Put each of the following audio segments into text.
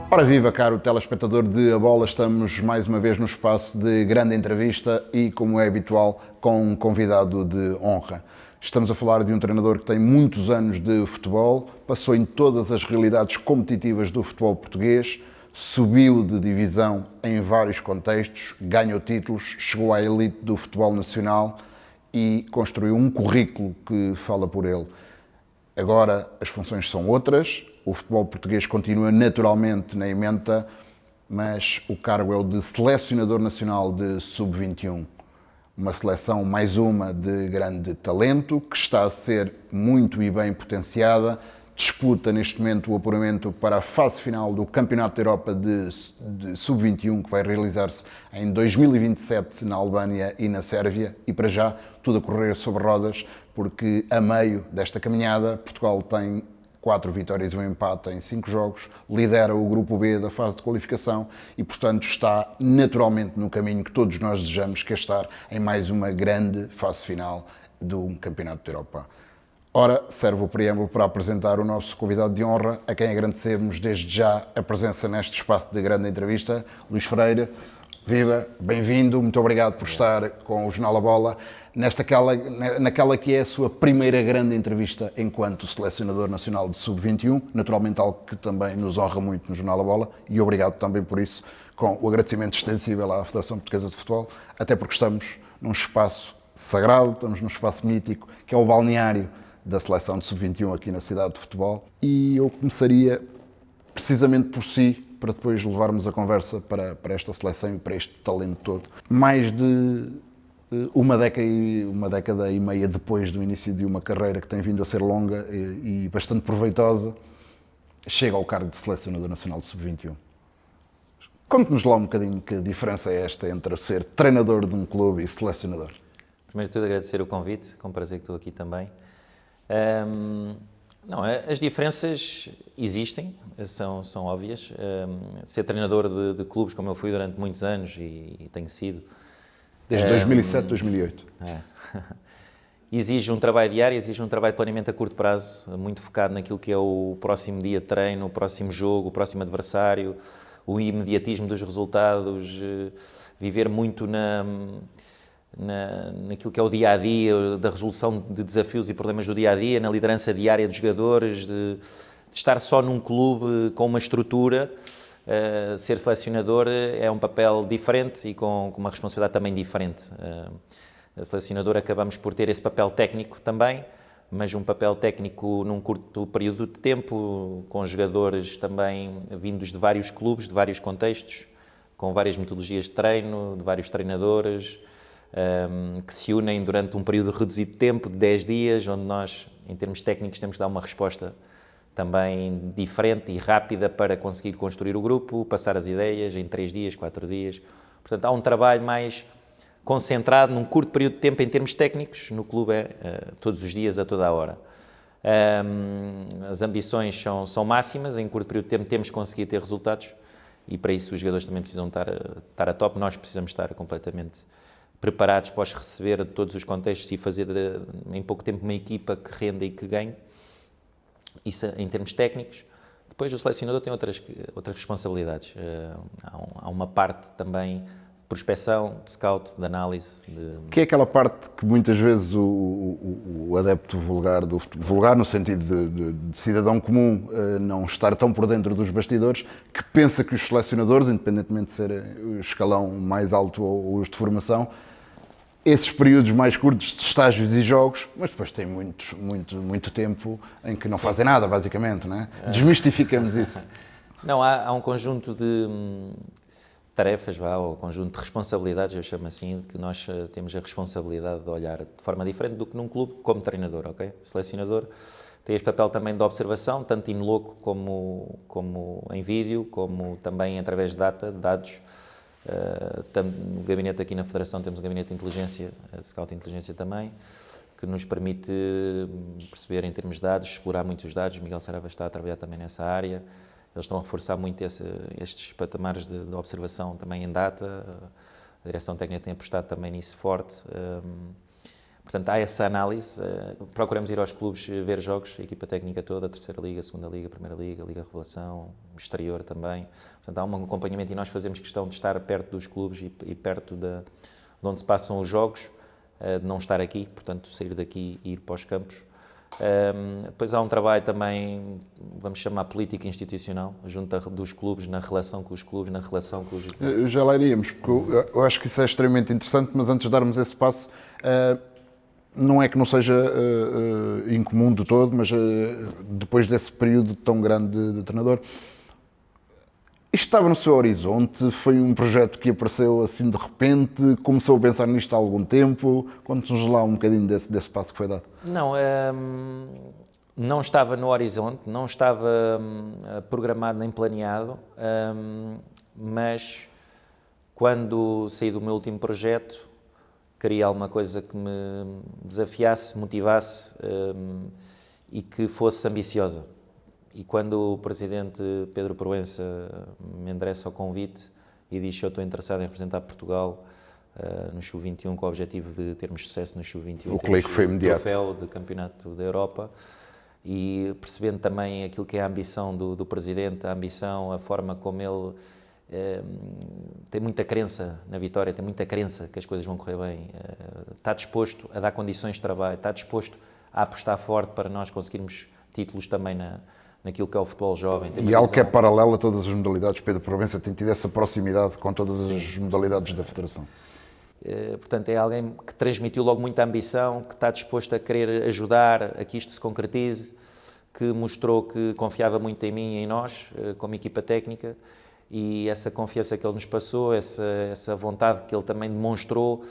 Ora viva, caro telespectador de A Bola, estamos mais uma vez no espaço de grande entrevista e, como é habitual, com um convidado de honra. Estamos a falar de um treinador que tem muitos anos de futebol, passou em todas as realidades competitivas do futebol português, subiu de divisão em vários contextos, ganhou títulos, chegou à elite do futebol nacional e construiu um currículo que fala por ele. Agora as funções são outras, o futebol português continua naturalmente na ementa, mas o cargo é o de selecionador nacional de sub-21. Uma seleção, mais uma, de grande talento, que está a ser muito e bem potenciada, disputa neste momento o apuramento para a fase final do Campeonato da Europa de sub-21, que vai realizar-se em 2027 na Albânia e na Sérvia, e para já tudo a correr sobre rodas, porque a meio desta caminhada Portugal tem 4 vitórias e um empate em 5 jogos, lidera o grupo B da fase de qualificação e, portanto, está naturalmente no caminho que todos nós desejamos, que é estar em mais uma grande fase final do Campeonato da Europa. Ora, serve o preâmbulo para apresentar o nosso convidado de honra, a quem agradecemos desde já a presença neste espaço de grande entrevista, Luís Freire. Viva, bem-vindo, muito obrigado por estar com o Jornal A Bola, naquela que é a sua primeira grande entrevista enquanto selecionador nacional de sub-21, naturalmente algo que também nos honra muito no Jornal A Bola, e obrigado também por isso, com o agradecimento extensível à Federação Portuguesa de Futebol, até porque estamos num espaço sagrado, estamos num espaço mítico, que é o balneário da seleção de sub-21 aqui na cidade de futebol, e eu começaria precisamente por si, para depois levarmos a conversa para esta seleção e para este talento todo. Mais de uma década e meia depois do início de uma carreira que tem vindo a ser longa e bastante proveitosa, chega ao cargo de selecionador nacional de sub-21. Conte-nos lá um bocadinho que diferença é esta entre ser treinador de um clube e selecionador. Primeiro de tudo, agradecer o convite, com prazer que estou aqui também. Não, as diferenças existem, são óbvias. Ser treinador de clubes, como eu fui durante muitos anos e tenho sido... Desde 2007, 2008. Exige um trabalho diário, exige um trabalho de planeamento a curto prazo, muito focado naquilo que é o próximo dia de treino, o próximo jogo, o próximo adversário, o imediatismo dos resultados, viver muito naquilo que é o dia-a-dia, da resolução de desafios e problemas do dia-a-dia, na liderança diária dos jogadores, de estar só num clube com uma estrutura. Ser selecionador é um papel diferente e com uma responsabilidade também diferente. A selecionador acabamos por ter esse papel técnico também, mas um papel técnico num curto período de tempo, com jogadores também vindos de vários clubes, de vários contextos, com várias metodologias de treino, de vários treinadores, que se unem durante um período reduzido de tempo, de 10 dias, onde nós, em termos técnicos, temos que dar uma resposta também diferente e rápida para conseguir construir o grupo, passar as ideias em 3 dias, 4 dias. Portanto, há um trabalho mais concentrado num curto período de tempo em termos técnicos, no clube todos os dias, a toda a hora. As ambições são máximas, em curto período de tempo temos que conseguir ter resultados e para isso os jogadores também precisam estar a top, nós precisamos estar completamente preparados para os receber de todos os contextos e fazer em pouco tempo uma equipa que renda e que ganhe. Isso em termos técnicos. Depois o selecionador tem outras responsabilidades. Há uma parte também de prospecção, de scout, de análise. Que é aquela parte que muitas vezes o adepto vulgar, vulgar no sentido de cidadão comum, não estar tão por dentro dos bastidores, que pensa que os selecionadores, independentemente de serem o escalão mais alto ou os de formação, esses períodos mais curtos de estágios e jogos, mas depois tem muito tempo em que não fazem nada, basicamente, não é? Desmistificamos isso. Não, há um conjunto de tarefas, ou conjunto de responsabilidades, eu chamo assim, que nós temos a responsabilidade de olhar de forma diferente do que num clube como treinador, ok? Selecionador tem este papel também de observação, tanto in loco como em vídeo, como também através de dados. No gabinete aqui na Federação temos um gabinete de inteligência, de scout de inteligência também, que nos permite perceber em termos de dados, explorar muitos dados. Miguel Sarava está a trabalhar também nessa área, eles estão a reforçar muito estes patamares de observação também em data, a direção técnica tem apostado também nisso forte. Portanto, há essa análise. Procuramos ir aos clubes ver jogos, a equipa técnica toda, a Terceira Liga, a Segunda Liga, a Primeira Liga, a Liga Revelação, o exterior também. Portanto, há um acompanhamento e nós fazemos questão de estar perto dos clubes e perto de onde se passam os jogos, de não estar aqui, portanto, sair daqui e ir para os campos. Depois há um trabalho também, vamos chamar política institucional, junto dos clubes, na relação com os clubes, na relação com os... Já lá iríamos, porque eu acho que isso é extremamente interessante, mas antes de darmos esse passo, não é que não seja incomum de todo, mas depois desse período tão grande de treinador, isto estava no seu horizonte? Foi um projeto que apareceu assim de repente? Começou a pensar nisto há algum tempo? Conte-nos lá um bocadinho desse passo que foi dado. Não, não estava no horizonte, não estava programado nem planeado, mas quando saí do meu último projeto, queria alguma coisa que me desafiasse, motivasse e que fosse ambiciosa. E quando o presidente Pedro Proença me endereça o convite e diz que eu estou interessado em representar Portugal no Sub-21 com o objetivo de termos sucesso no Sub-21, o clique foi imediato. Troféu de Campeonato da Europa, e percebendo também aquilo que é a ambição do presidente, a ambição, a forma como ele tem muita crença na vitória, tem muita crença que as coisas vão correr bem, está disposto a dar condições de trabalho, está disposto a apostar forte para nós conseguirmos títulos também naquilo que é o futebol jovem. E algo que é paralelo a todas as modalidades. Pedro Provença tem tido essa proximidade com todas as modalidades da Federação. Portanto, é alguém que transmitiu logo muita ambição, que está disposto a querer ajudar a que isto se concretize, que mostrou que confiava muito em mim e em nós, como equipa técnica, e essa confiança que ele nos passou, essa vontade que ele também demonstrou,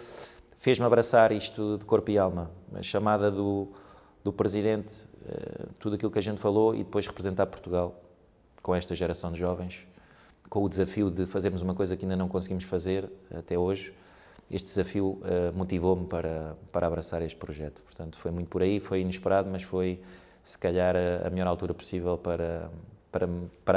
fez-me abraçar isto de corpo e alma. A chamada do Presidente, tudo aquilo que a gente falou, e depois representar Portugal com esta geração de jovens, com o desafio de fazermos uma coisa que ainda não conseguimos fazer até hoje. Este desafio motivou-me para abraçar este projeto. Portanto, foi muito por aí, foi inesperado, mas foi, se calhar, a melhor altura possível para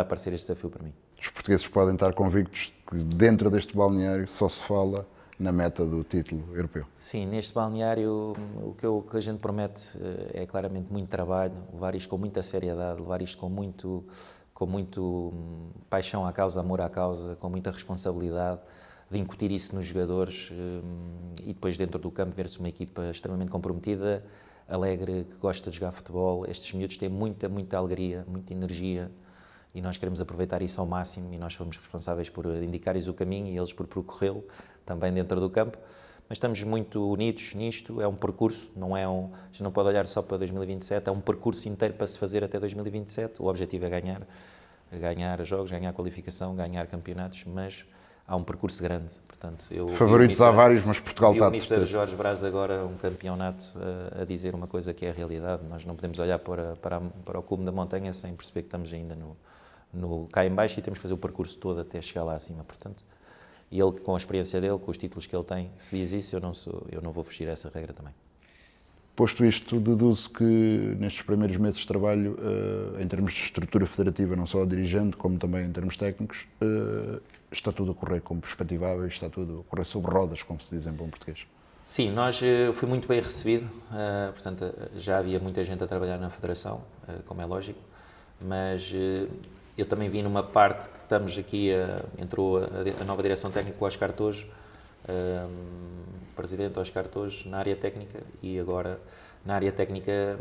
aparecer este desafio para mim. Os portugueses podem estar convictos que dentro deste balneário só se fala na meta do título europeu. Sim, neste balneário o que a gente promete é claramente muito trabalho, levar isto com muita seriedade, levar isto com muito paixão à causa, amor à causa, com muita responsabilidade, de incutir isso nos jogadores e depois dentro do campo ver-se uma equipa extremamente comprometida, alegre, que gosta de jogar futebol. Estes miúdos têm muita alegria, muita energia e nós queremos aproveitar isso ao máximo e nós somos responsáveis por indicar-lhes o caminho e eles por percorrê-lo também dentro do campo. Mas estamos muito unidos nisto, é um percurso, a gente não pode olhar só para 2027, é um percurso inteiro para se fazer até 2027. O objetivo é ganhar jogos, ganhar qualificação, ganhar campeonatos, mas há um percurso grande, portanto... Favoritos há vários, mas Portugal está de certeza. O Mr. Jorge Braz agora, um campeonato, a dizer uma coisa que é a realidade. Nós não podemos olhar para o cume da montanha sem perceber que estamos ainda cá em baixo e temos que fazer o percurso todo até chegar lá acima, portanto. E ele, com a experiência dele, com os títulos que ele tem, se diz isso, eu não vou fugir a essa regra também. Posto isto, deduzo que nestes primeiros meses de trabalho, em termos de estrutura federativa, não só dirigente, como também em termos técnicos, está tudo a correr como perspectivável, está tudo a correr sobre rodas, como se diz em bom português. Sim, fui muito bem recebido, portanto, já havia muita gente a trabalhar na Federação, como é lógico, mas eu também vi numa parte que estamos aqui, entrou a nova direção técnica, o Oscar Tojo, o presidente Oscar Tojo, na área técnica, e agora na área técnica,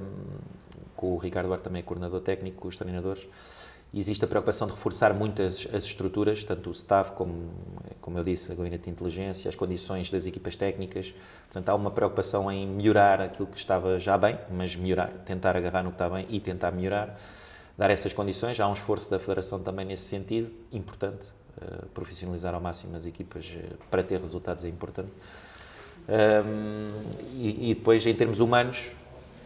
com o Ricardo Duarte também, coordenador técnico, com os treinadores. Existe a preocupação de reforçar muito as estruturas, tanto o staff como eu disse, a gabinete de inteligência, as condições das equipas técnicas. Portanto, há uma preocupação em melhorar aquilo que estava já bem, mas melhorar, tentar agarrar no que está bem e tentar melhorar, dar essas condições. Há um esforço da Federação também nesse sentido, importante. Profissionalizar ao máximo as equipas para ter resultados é importante. E depois, em termos humanos,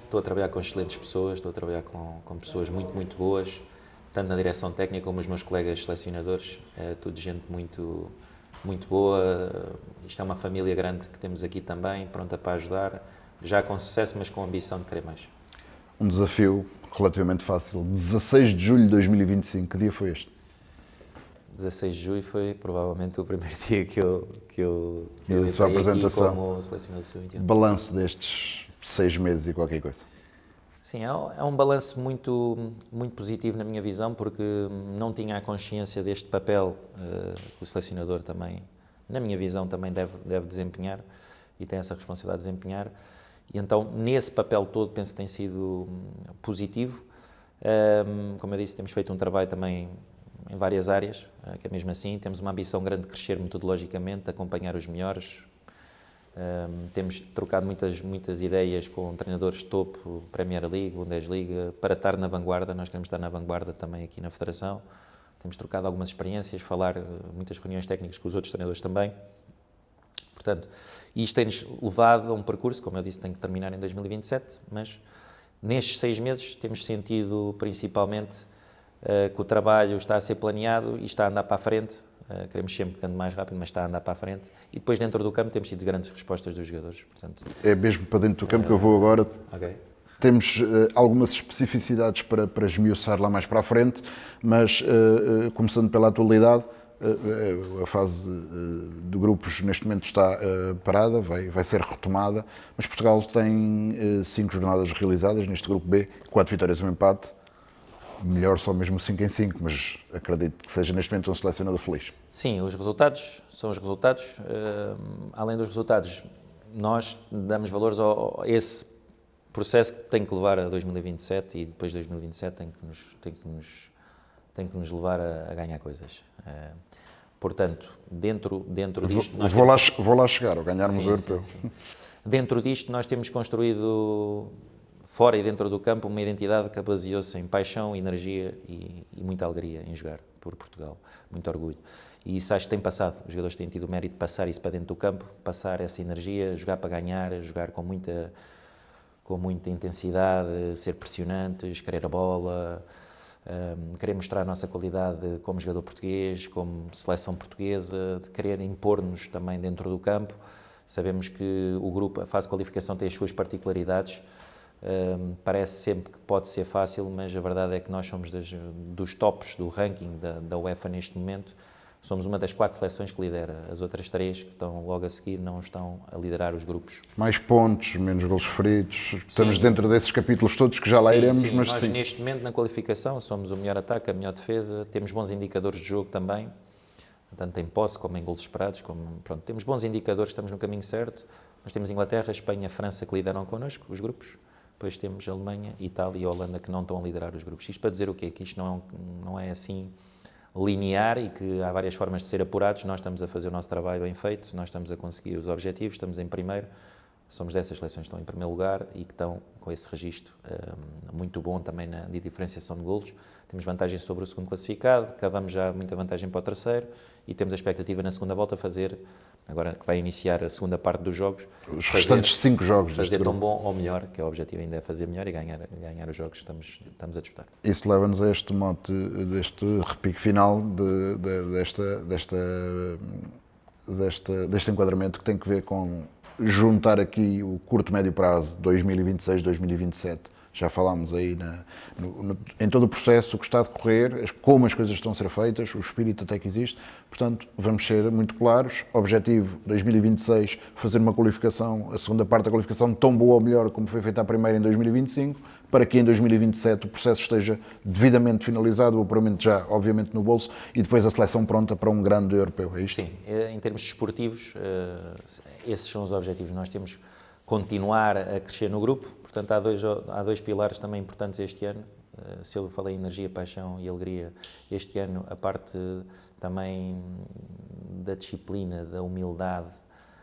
estou a trabalhar com excelentes pessoas, estou a trabalhar com pessoas muito boas, tanto na direção técnica como os meus colegas selecionadores, tudo gente muito boa. Isto é uma família grande que temos aqui também, pronta para ajudar, já com sucesso, mas com ambição de querer mais. Um desafio relativamente fácil. 16 de julho de 2025, que dia foi este? 16 de julho foi provavelmente o primeiro dia que eu a sua apresentação. como selecionador sub-21. Balanço destes 6 meses e qualquer coisa. Sim, é um balanço muito, muito positivo na minha visão, porque não tinha a consciência deste papel que o selecionador também, na minha visão, também deve desempenhar e tem essa responsabilidade de desempenhar. E então, nesse papel todo, penso que tem sido positivo. Como eu disse, temos feito um trabalho também em várias áreas, que é mesmo assim. Temos uma ambição grande de crescer metodologicamente, de acompanhar os melhores. Temos trocado muitas ideias com treinadores de topo, Premier League, Bundesliga, para estar na vanguarda. Nós queremos estar na vanguarda também aqui na Federação. Temos trocado algumas experiências, falar muitas reuniões técnicas com os outros treinadores também. Portanto, isto tem-nos levado a um percurso, como eu disse, tem que terminar em 2027, mas nestes 6 meses temos sentido principalmente que o trabalho está a ser planeado e está a andar para a frente. Queremos sempre que ande mais rápido, mas está a andar para a frente. E depois dentro do campo temos tido grandes respostas dos jogadores. Portanto, é mesmo para dentro do campo que eu vou agora. Okay. Temos algumas especificidades para esmiuçar lá mais para a frente, mas começando pela atualidade, a fase de grupos neste momento está parada, vai ser retomada, mas Portugal tem 5 jornadas realizadas neste grupo B, 4 vitórias e um empate. Melhor só mesmo 5 em 5, mas acredito que seja neste momento um selecionador feliz. Sim, os resultados são os resultados. Além dos resultados, nós damos valores a esse processo que tem que levar a 2027 e depois de 2027 tem que nos levar a ganhar coisas. Portanto, dentro disto... Vou lá chegar, ao ganharmos o europeu. Sim. Dentro disto nós temos construído, fora e dentro do campo, uma identidade que baseou-se em paixão, energia e muita alegria em jogar por Portugal, muito orgulho. E isso acho que tem passado, os jogadores têm tido o mérito de passar isso para dentro do campo, passar essa energia, jogar para ganhar, jogar com muita intensidade, ser pressionantes, querer a bola, querer mostrar a nossa qualidade como jogador português, como seleção portuguesa, de querer impor-nos também dentro do campo. Sabemos que o grupo, a fase de qualificação tem as suas particularidades, parece sempre que pode ser fácil, mas a verdade é que nós somos dos tops do ranking da UEFA neste momento. Somos uma das 4 seleções que lidera. As outras 3 que estão logo a seguir não estão a liderar os grupos. Mais pontos, menos golos feridos. Estamos dentro desses capítulos todos que já lá iremos, mas nós neste momento na qualificação somos o melhor ataque, a melhor defesa, temos bons indicadores de jogo também, tanto em posse como em golos esperados. Temos bons indicadores, estamos no caminho certo. Nós temos Inglaterra, Espanha, França que lideram connosco os grupos. Depois temos Alemanha, Itália e Holanda que não estão a liderar os grupos. Isto para dizer o quê? Que isto não é assim linear e que há várias formas de ser apurados. Nós estamos a fazer o nosso trabalho bem feito, nós estamos a conseguir os objetivos, estamos em primeiro, somos dessas seleções que estão em primeiro lugar e que estão com esse registro muito bom também na diferenciação de golos. Temos vantagem sobre o segundo classificado, cavamos já muita vantagem para o terceiro e temos a expectativa na segunda volta fazer, agora que vai iniciar a segunda parte dos jogos, os restantes 5 jogos fazer tão bom ou melhor, que é o objetivo ainda é fazer melhor e ganhar os jogos que estamos a disputar. Isso leva-nos a este mote, deste repique final deste enquadramento que tem que ver com juntar aqui o curto médio prazo, 2026, 2027. Já falámos aí em todo o processo, o que está a decorrer, como as coisas estão a ser feitas, o espírito até que existe. Portanto, vamos ser muito claros. Objetivo 2026, fazer uma qualificação, a segunda parte da qualificação, tão boa ou melhor como foi feita a primeira em 2025, para que em 2027 o processo esteja devidamente finalizado, o apuramento já, obviamente, no bolso, e depois a seleção pronta para um grande europeu. É isto? Sim, em termos desportivos, esses são os objetivos. Nós temos que continuar a crescer no grupo. Portanto, há dois pilares também importantes este ano. Se eu falei em energia, paixão e alegria, este ano a parte também da disciplina, da humildade,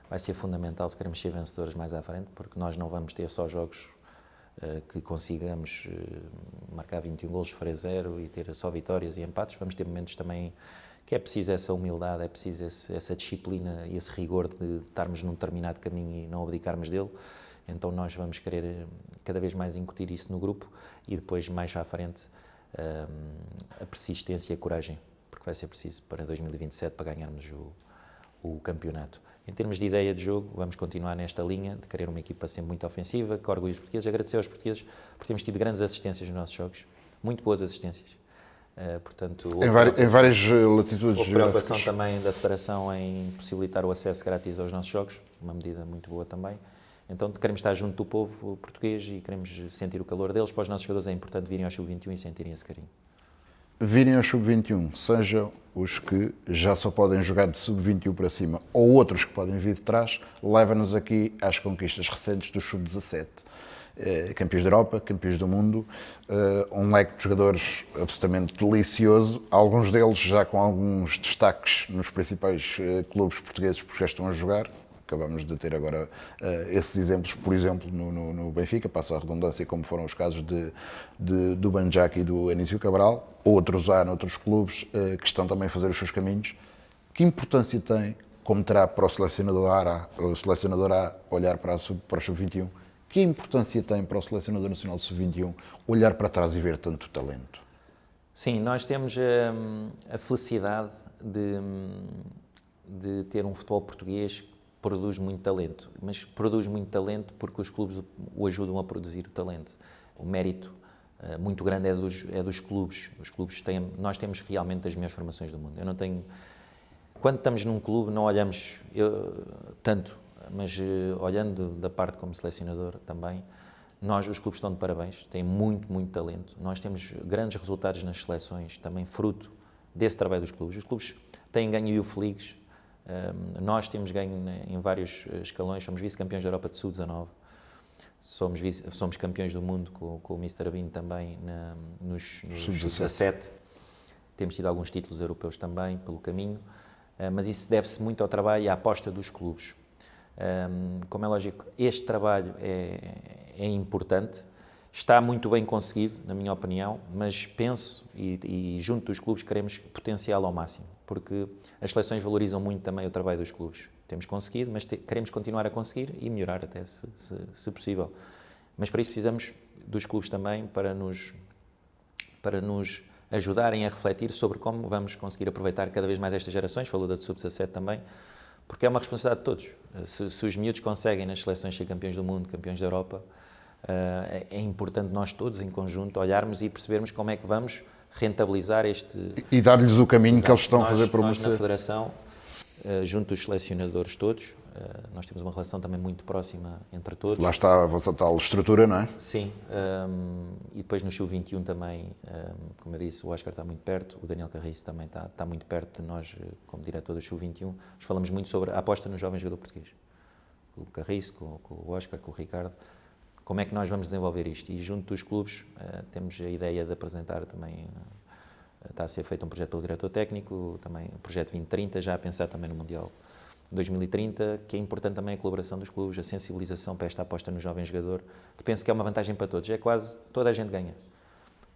vai ser fundamental se queremos ser vencedores mais à frente, porque nós não vamos ter só jogos que consigamos marcar 21 golos, sofrer 0 e ter só vitórias e empates. Vamos ter momentos também que é preciso essa humildade, é preciso essa disciplina e esse rigor de estarmos num determinado caminho e não abdicarmos dele. Então nós vamos querer cada vez mais incutir isso no grupo e depois, mais à frente, a persistência e a coragem, porque vai ser preciso para 2027 para ganharmos o campeonato. Em termos de ideia de jogo, vamos continuar nesta linha de querer uma equipa sempre muito ofensiva, que orgulhe os portugueses, agradecer aos portugueses por termos tido grandes assistências nos nossos jogos, muito boas assistências. Portanto, em várias latitudes. Houve preocupação também da Federação em possibilitar o acesso grátis aos nossos jogos, uma medida muito boa também. Então queremos estar junto do povo português e queremos sentir o calor deles. Para os nossos jogadores é importante virem ao Sub-21 e sentirem esse carinho. Virem ao Sub-21, sejam os que já só podem jogar de Sub-21 para cima ou outros que podem vir de trás, leva-nos aqui às conquistas recentes do Sub-17. Campeões da Europa, campeões do mundo, um leque de jogadores absolutamente delicioso, alguns deles já com alguns destaques nos principais clubes portugueses porque já estão a jogar. Acabamos de ter agora esses exemplos, por exemplo, no Benfica, passa a redundância, como foram os casos do Banjak e do Anísio Cabral, outros há noutros clubes que estão também a fazer os seus caminhos. Que importância tem, como terá para o selecionador A olhar para o Sub-21, que importância tem para o selecionador nacional do Sub-21 olhar para trás e ver tanto talento? Sim, nós temos a felicidade de ter um futebol português que produz muito talento, mas produz muito talento porque os clubes o ajudam a produzir o talento. O mérito muito grande é dos clubes. Os clubes nós temos realmente as melhores formações do mundo. Eu não tenho... Quando estamos num clube não olhamos tanto, mas olhando da parte como selecionador também, os clubes estão de parabéns, têm muito, muito talento. Nós temos grandes resultados nas seleções, também fruto desse trabalho dos clubes. Os clubes têm ganho Youth Leagues, nós temos ganho em vários escalões, somos vice-campeões da Europa de Sub-19, somos campeões do mundo com o Mr. Bean também nos Sub-17. Temos tido alguns títulos europeus também pelo caminho, mas isso deve-se muito ao trabalho e à aposta dos clubes. Como é lógico, este trabalho é importante, está muito bem conseguido, na minha opinião, mas penso e junto dos clubes queremos potenciá-lo ao máximo, porque as seleções valorizam muito também o trabalho dos clubes. Temos conseguido, mas queremos continuar a conseguir e melhorar até, se possível. Mas para isso precisamos dos clubes também para nos ajudarem a refletir sobre como vamos conseguir aproveitar cada vez mais estas gerações, falou da Sub-17 também, porque é uma responsabilidade de todos. Se os miúdos conseguem nas seleções ser campeões do mundo, campeões da Europa, é importante nós todos em conjunto olharmos e percebermos como é que vamos rentabilizar este... E dar-lhes o caminho. Exato. Que eles estão a fazer por nós na Federação, junto dos selecionadores todos, nós temos uma relação também muito próxima entre todos. Lá está a vossa tal estrutura, não é? Sim, e depois no Sub-21 também, como eu disse, o Oscar está muito perto, o Daniel Carriço também está muito perto de nós, como diretor do Sub-21. Nós falamos muito sobre a aposta no jovem jogador português. Com o Carriço, com o Oscar, com o Ricardo. Como é que nós vamos desenvolver isto? E junto dos clubes temos a ideia de apresentar também, está a ser feito um projeto pelo diretor técnico, também o projeto 2030, já a pensar também no Mundial 2030, que é importante também a colaboração dos clubes, a sensibilização para esta aposta no jovem jogador, que penso que é uma vantagem para todos, é quase toda a gente ganha.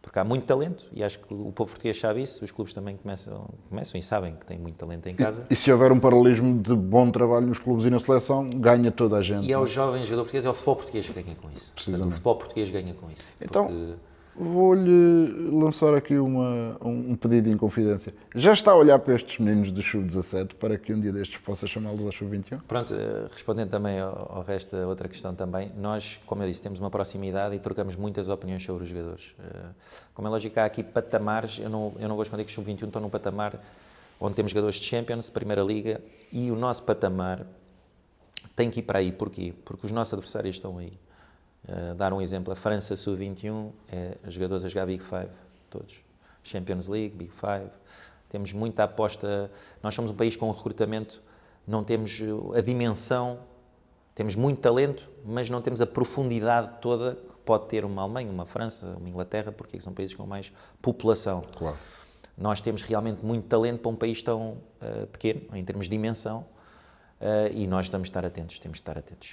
Porque há muito talento, e acho que o povo português sabe isso, os clubes também começam e sabem que têm muito talento em casa. E se houver um paralelismo de bom trabalho nos clubes e na seleção, ganha toda a gente. E é o jovem jogador português, é o futebol português que ganha com isso. Portanto, o futebol português ganha com isso. Então, vou-lhe lançar aqui um pedido em confidência. Já está a olhar para estes meninos do Sub-17 para que um dia destes possa chamá-los ao Sub-21? Pronto, respondendo também ao resto, outra questão também, nós, como eu disse, temos uma proximidade e trocamos muitas opiniões sobre os jogadores. Como é lógico, há aqui patamares, eu não vou esconder que os Sub-21 estão num patamar onde temos jogadores de Champions, de Primeira Liga, e o nosso patamar tem que ir para aí. Porquê? Porque os nossos adversários estão aí. Dar um exemplo, a França Sub-21 é jogadores a jogar Big Five, todos. Champions League, Big Five. Temos muita aposta. Nós somos um país com um recrutamento, não temos a dimensão, temos muito talento, mas não temos a profundidade toda que pode ter uma Alemanha, uma França, uma Inglaterra, porque são países com mais população. Claro. Nós temos realmente muito talento para um país tão pequeno, em termos de dimensão. E nós temos de estar atentos.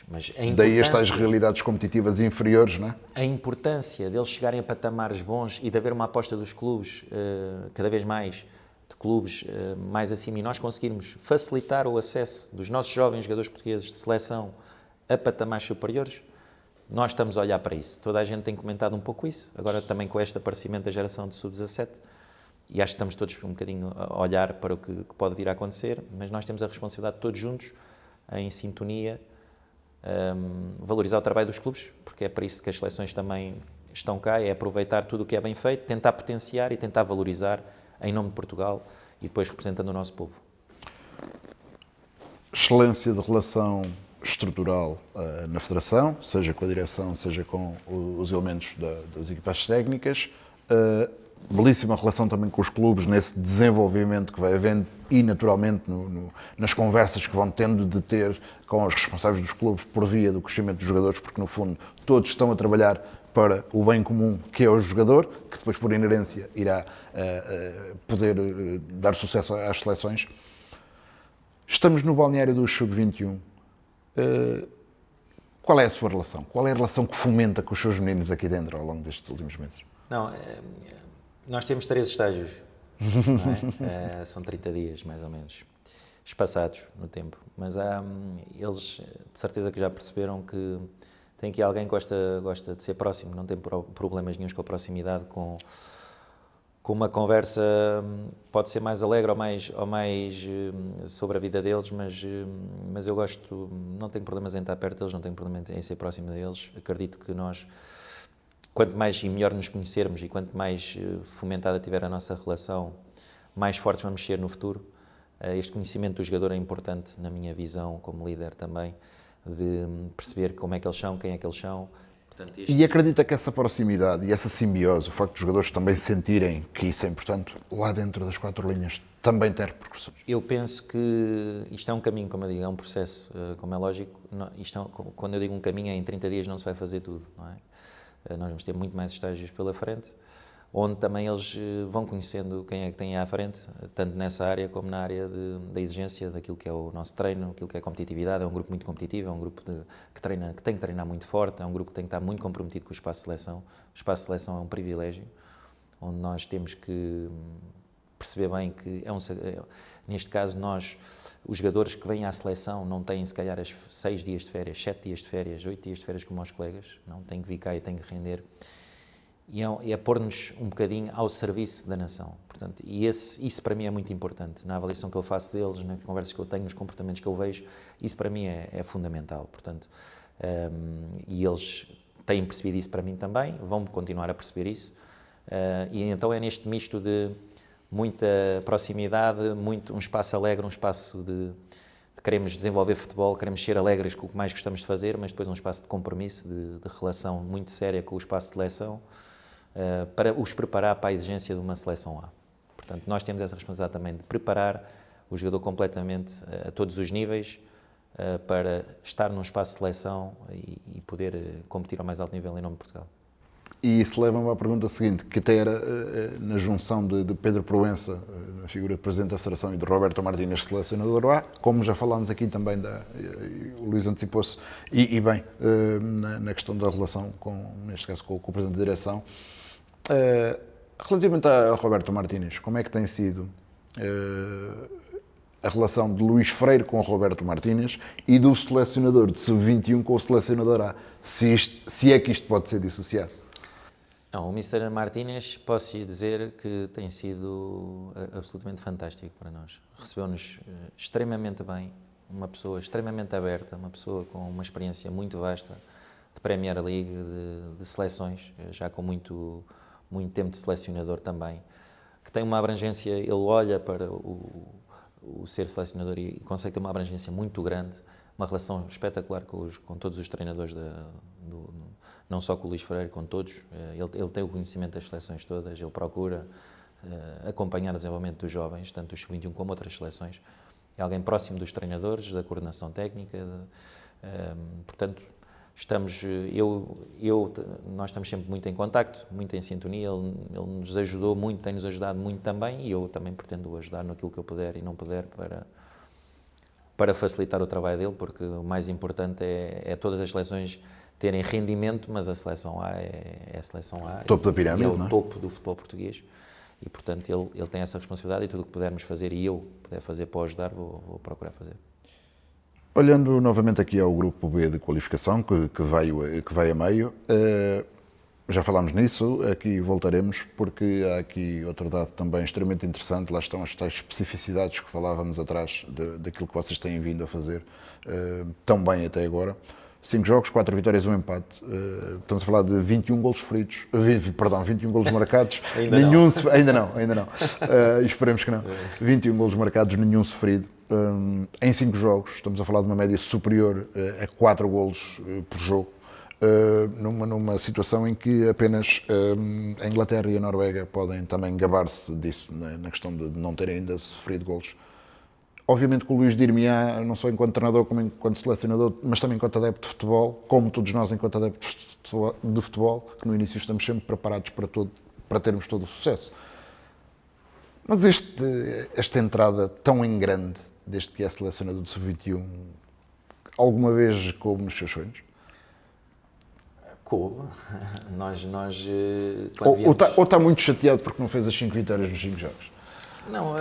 Mas daí estas realidades competitivas inferiores, não é? A importância deles chegarem a patamares bons e de haver uma aposta dos clubes, cada vez mais, de clubes mais acima, e nós conseguirmos facilitar o acesso dos nossos jovens jogadores portugueses de seleção a patamares superiores, nós estamos a olhar para isso. Toda a gente tem comentado um pouco isso, agora também com este aparecimento da geração de Sub-17, e acho que estamos todos um bocadinho a olhar para o que pode vir a acontecer, mas nós temos a responsabilidade de todos juntos, em sintonia, valorizar o trabalho dos clubes, porque é para isso que as seleções também estão cá, é aproveitar tudo o que é bem feito, tentar potenciar e tentar valorizar em nome de Portugal e depois representando o nosso povo. Excelência de relação estrutural na Federação, seja com a direção, seja com os elementos das equipas técnicas. Belíssima relação também com os clubes nesse desenvolvimento que vai havendo e, naturalmente, nas conversas que vão tendo de ter com os responsáveis dos clubes por via do crescimento dos jogadores, porque, no fundo, todos estão a trabalhar para o bem comum, que é o jogador, que depois, por inerência, irá poder dar sucesso às seleções. Estamos no balneário do Sub-21. Qual é a sua relação? Qual é a relação que fomenta com os seus meninos aqui dentro ao longo destes últimos meses? Não, nós temos 3 estágios, não é? São 30 dias, mais ou menos, espaçados no tempo. Mas eles, de certeza que já perceberam que tem aqui alguém que gosta de ser próximo, não tem problemas nenhuns com a proximidade, com uma conversa, pode ser mais alegre ou mais sobre a vida deles, mas eu gosto, não tenho problemas em estar perto deles, não tenho problema em ser próximo deles. Acredito que nós, quanto mais e melhor nos conhecermos e quanto mais fomentada tiver a nossa relação, mais fortes vamos ser no futuro. Este conhecimento do jogador é importante na minha visão como líder também, de perceber como é que eles são, quem é que eles são. Portanto, E acredita que essa proximidade e essa simbiose, o facto dos jogadores também sentirem que isso é importante, lá dentro das 4 linhas, também tem repercussões? Eu penso que isto é um caminho, como eu digo, é um processo, como é lógico. Quando eu digo um caminho, em 30 dias não se vai fazer tudo, não é? Nós vamos ter muito mais estágios pela frente, onde também eles vão conhecendo quem é que tem à frente, tanto nessa área como na área da exigência daquilo que é o nosso treino, aquilo que é a competitividade. É um grupo muito competitivo, é um grupo que tem que treinar muito forte, é um grupo que tem que estar muito comprometido com o espaço de seleção. O espaço de seleção é um privilégio, onde nós temos que perceber bem que neste caso os jogadores que vêm à seleção não têm se calhar 6 dias de férias, 7 dias de férias, 8 dias de férias como os colegas, não têm que vir cá e têm que render. E é pôr-nos um bocadinho ao serviço da nação. Portanto, e isso para mim é muito importante. Na avaliação que eu faço deles, nas conversas que eu tenho, nos comportamentos que eu vejo, isso para mim é fundamental. Portanto, e eles têm percebido isso para mim também, vão continuar a perceber isso. E então é neste misto de muita proximidade, um espaço alegre, um espaço de queremos desenvolver futebol, queremos ser alegres com o que mais gostamos de fazer, mas depois um espaço de compromisso, de relação muito séria com o espaço de seleção, para os preparar para a exigência de uma seleção A. Portanto, nós temos essa responsabilidade também de preparar o jogador completamente a todos os níveis para estar num espaço de seleção e poder competir ao mais alto nível em nome de Portugal. E isso leva-me à pergunta seguinte, que até era na junção de Pedro Proença, a figura de Presidente da Federação, e de Roberto Martínez, selecionador A, como já falámos aqui também, o Luís antecipou-se, e bem, na questão da relação, neste caso com o Presidente da Direção. Relativamente a Roberto Martínez, como é que tem sido a relação de Luís Freire com o Roberto Martínez e do selecionador de Sub-21 com o selecionador A? Se é que isto pode ser dissociado? Não, o Mr. Martínez, posso lhe dizer que tem sido absolutamente fantástico para nós. Recebeu-nos extremamente bem, uma pessoa extremamente aberta, uma pessoa com uma experiência muito vasta de Premier League, de seleções, já com muito tempo de selecionador também, que tem uma abrangência, ele olha para o ser selecionador e consegue ter uma abrangência muito grande, uma relação espetacular com todos os treinadores, não só com o Luís Freire, com todos. Ele tem o conhecimento das seleções todas, ele procura acompanhar o desenvolvimento dos jovens, tanto os Sub-21 como outras seleções. É alguém próximo dos treinadores, da coordenação técnica, portanto, nós estamos sempre muito em contacto, muito em sintonia. Ele nos ajudou muito, tem-nos ajudado muito também, e eu também pretendo ajudar naquilo que eu puder e não puder para facilitar o trabalho dele, porque o mais importante é todas as seleções terem rendimento, mas a seleção A é a seleção A. Topo da pirâmide, é o não é? topo do futebol português. E, portanto, ele tem essa responsabilidade, e tudo o que pudermos fazer e eu puder fazer para o ajudar, vou procurar fazer. Olhando novamente aqui ao grupo B de qualificação, que vai a meio, já falámos nisso, aqui voltaremos, porque há aqui outro dado também extremamente interessante, lá estão as tais especificidades que falávamos atrás, daquilo que vocês têm vindo a fazer tão bem até agora. 5 jogos, 4 vitórias, 1 empate. Estamos a falar de 21 golos sofridos, 21 golos marcados. Ainda não. Esperemos que não. 21 golos marcados, nenhum sofrido. em 5 jogos, estamos a falar de uma média superior a 4 golos por jogo, numa situação em que apenas a Inglaterra e a Noruega podem também gabar-se disso, na questão de não terem ainda sofrido golos. Obviamente que o Luís dir-me-á, não só enquanto treinador como enquanto selecionador, mas também enquanto adepto de futebol, como todos nós enquanto adeptos de futebol, que no início estamos sempre preparados para termos todo o sucesso. Mas esta entrada tão em grande, desde que é selecionador do Sub-21, alguma vez coube nos seus sonhos? Coube. Nós Ou está muito chateado porque não fez as 5 vitórias nos 5 jogos? Não,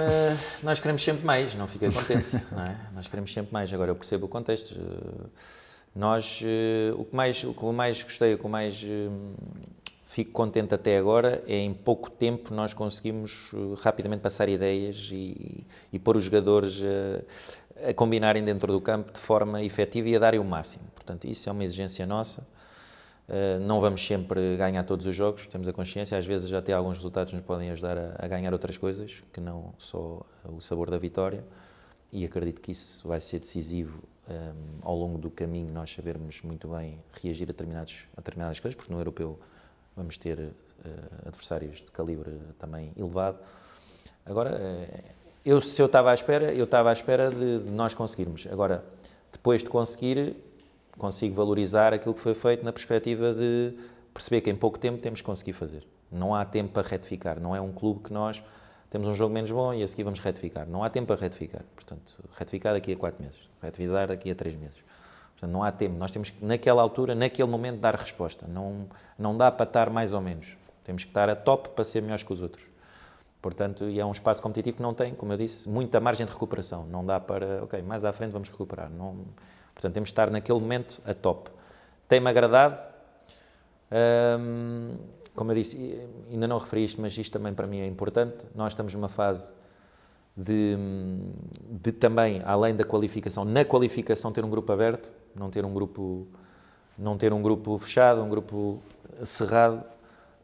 nós queremos sempre mais, não fiquei contente, não é? Nós queremos sempre mais, agora eu percebo o contexto. O que mais gostei, o que mais fico contente até agora é em pouco tempo nós conseguimos rapidamente passar ideias e pôr os jogadores a combinarem dentro do campo de forma efetiva e a darem o máximo. Portanto, isso é uma exigência nossa. Não vamos sempre ganhar todos os jogos, temos a consciência, às vezes até alguns resultados nos podem ajudar a ganhar outras coisas, que não só o sabor da vitória, e acredito que isso vai ser decisivo ao longo do caminho, nós sabermos muito bem reagir a determinadas coisas, porque no europeu vamos ter adversários de calibre também elevado. Agora, se eu estava à espera de nós conseguirmos. Agora, depois de conseguir, consigo valorizar aquilo que foi feito na perspectiva de perceber que em pouco tempo temos que conseguir fazer. Não há tempo para retificar. Não é um clube que nós temos um jogo menos bom e a seguir vamos retificar. Não há tempo para retificar. Portanto, retificar daqui a 4 meses. Retificar daqui a 3 meses. Portanto, não há tempo. Nós temos que, naquela altura, naquele momento, dar resposta. Não dá para estar mais ou menos. Temos que estar a top para ser melhores que os outros. Portanto, e é um espaço competitivo que não tem, como eu disse, muita margem de recuperação. Não dá para, ok, mais à frente vamos recuperar. Portanto, temos de estar naquele momento a top. Tem-me agradado. Como eu disse, ainda não referi isto, mas isto também para mim é importante. Nós estamos numa fase de também, além da qualificação, na qualificação ter um grupo aberto, não ter um grupo fechado, um grupo cerrado,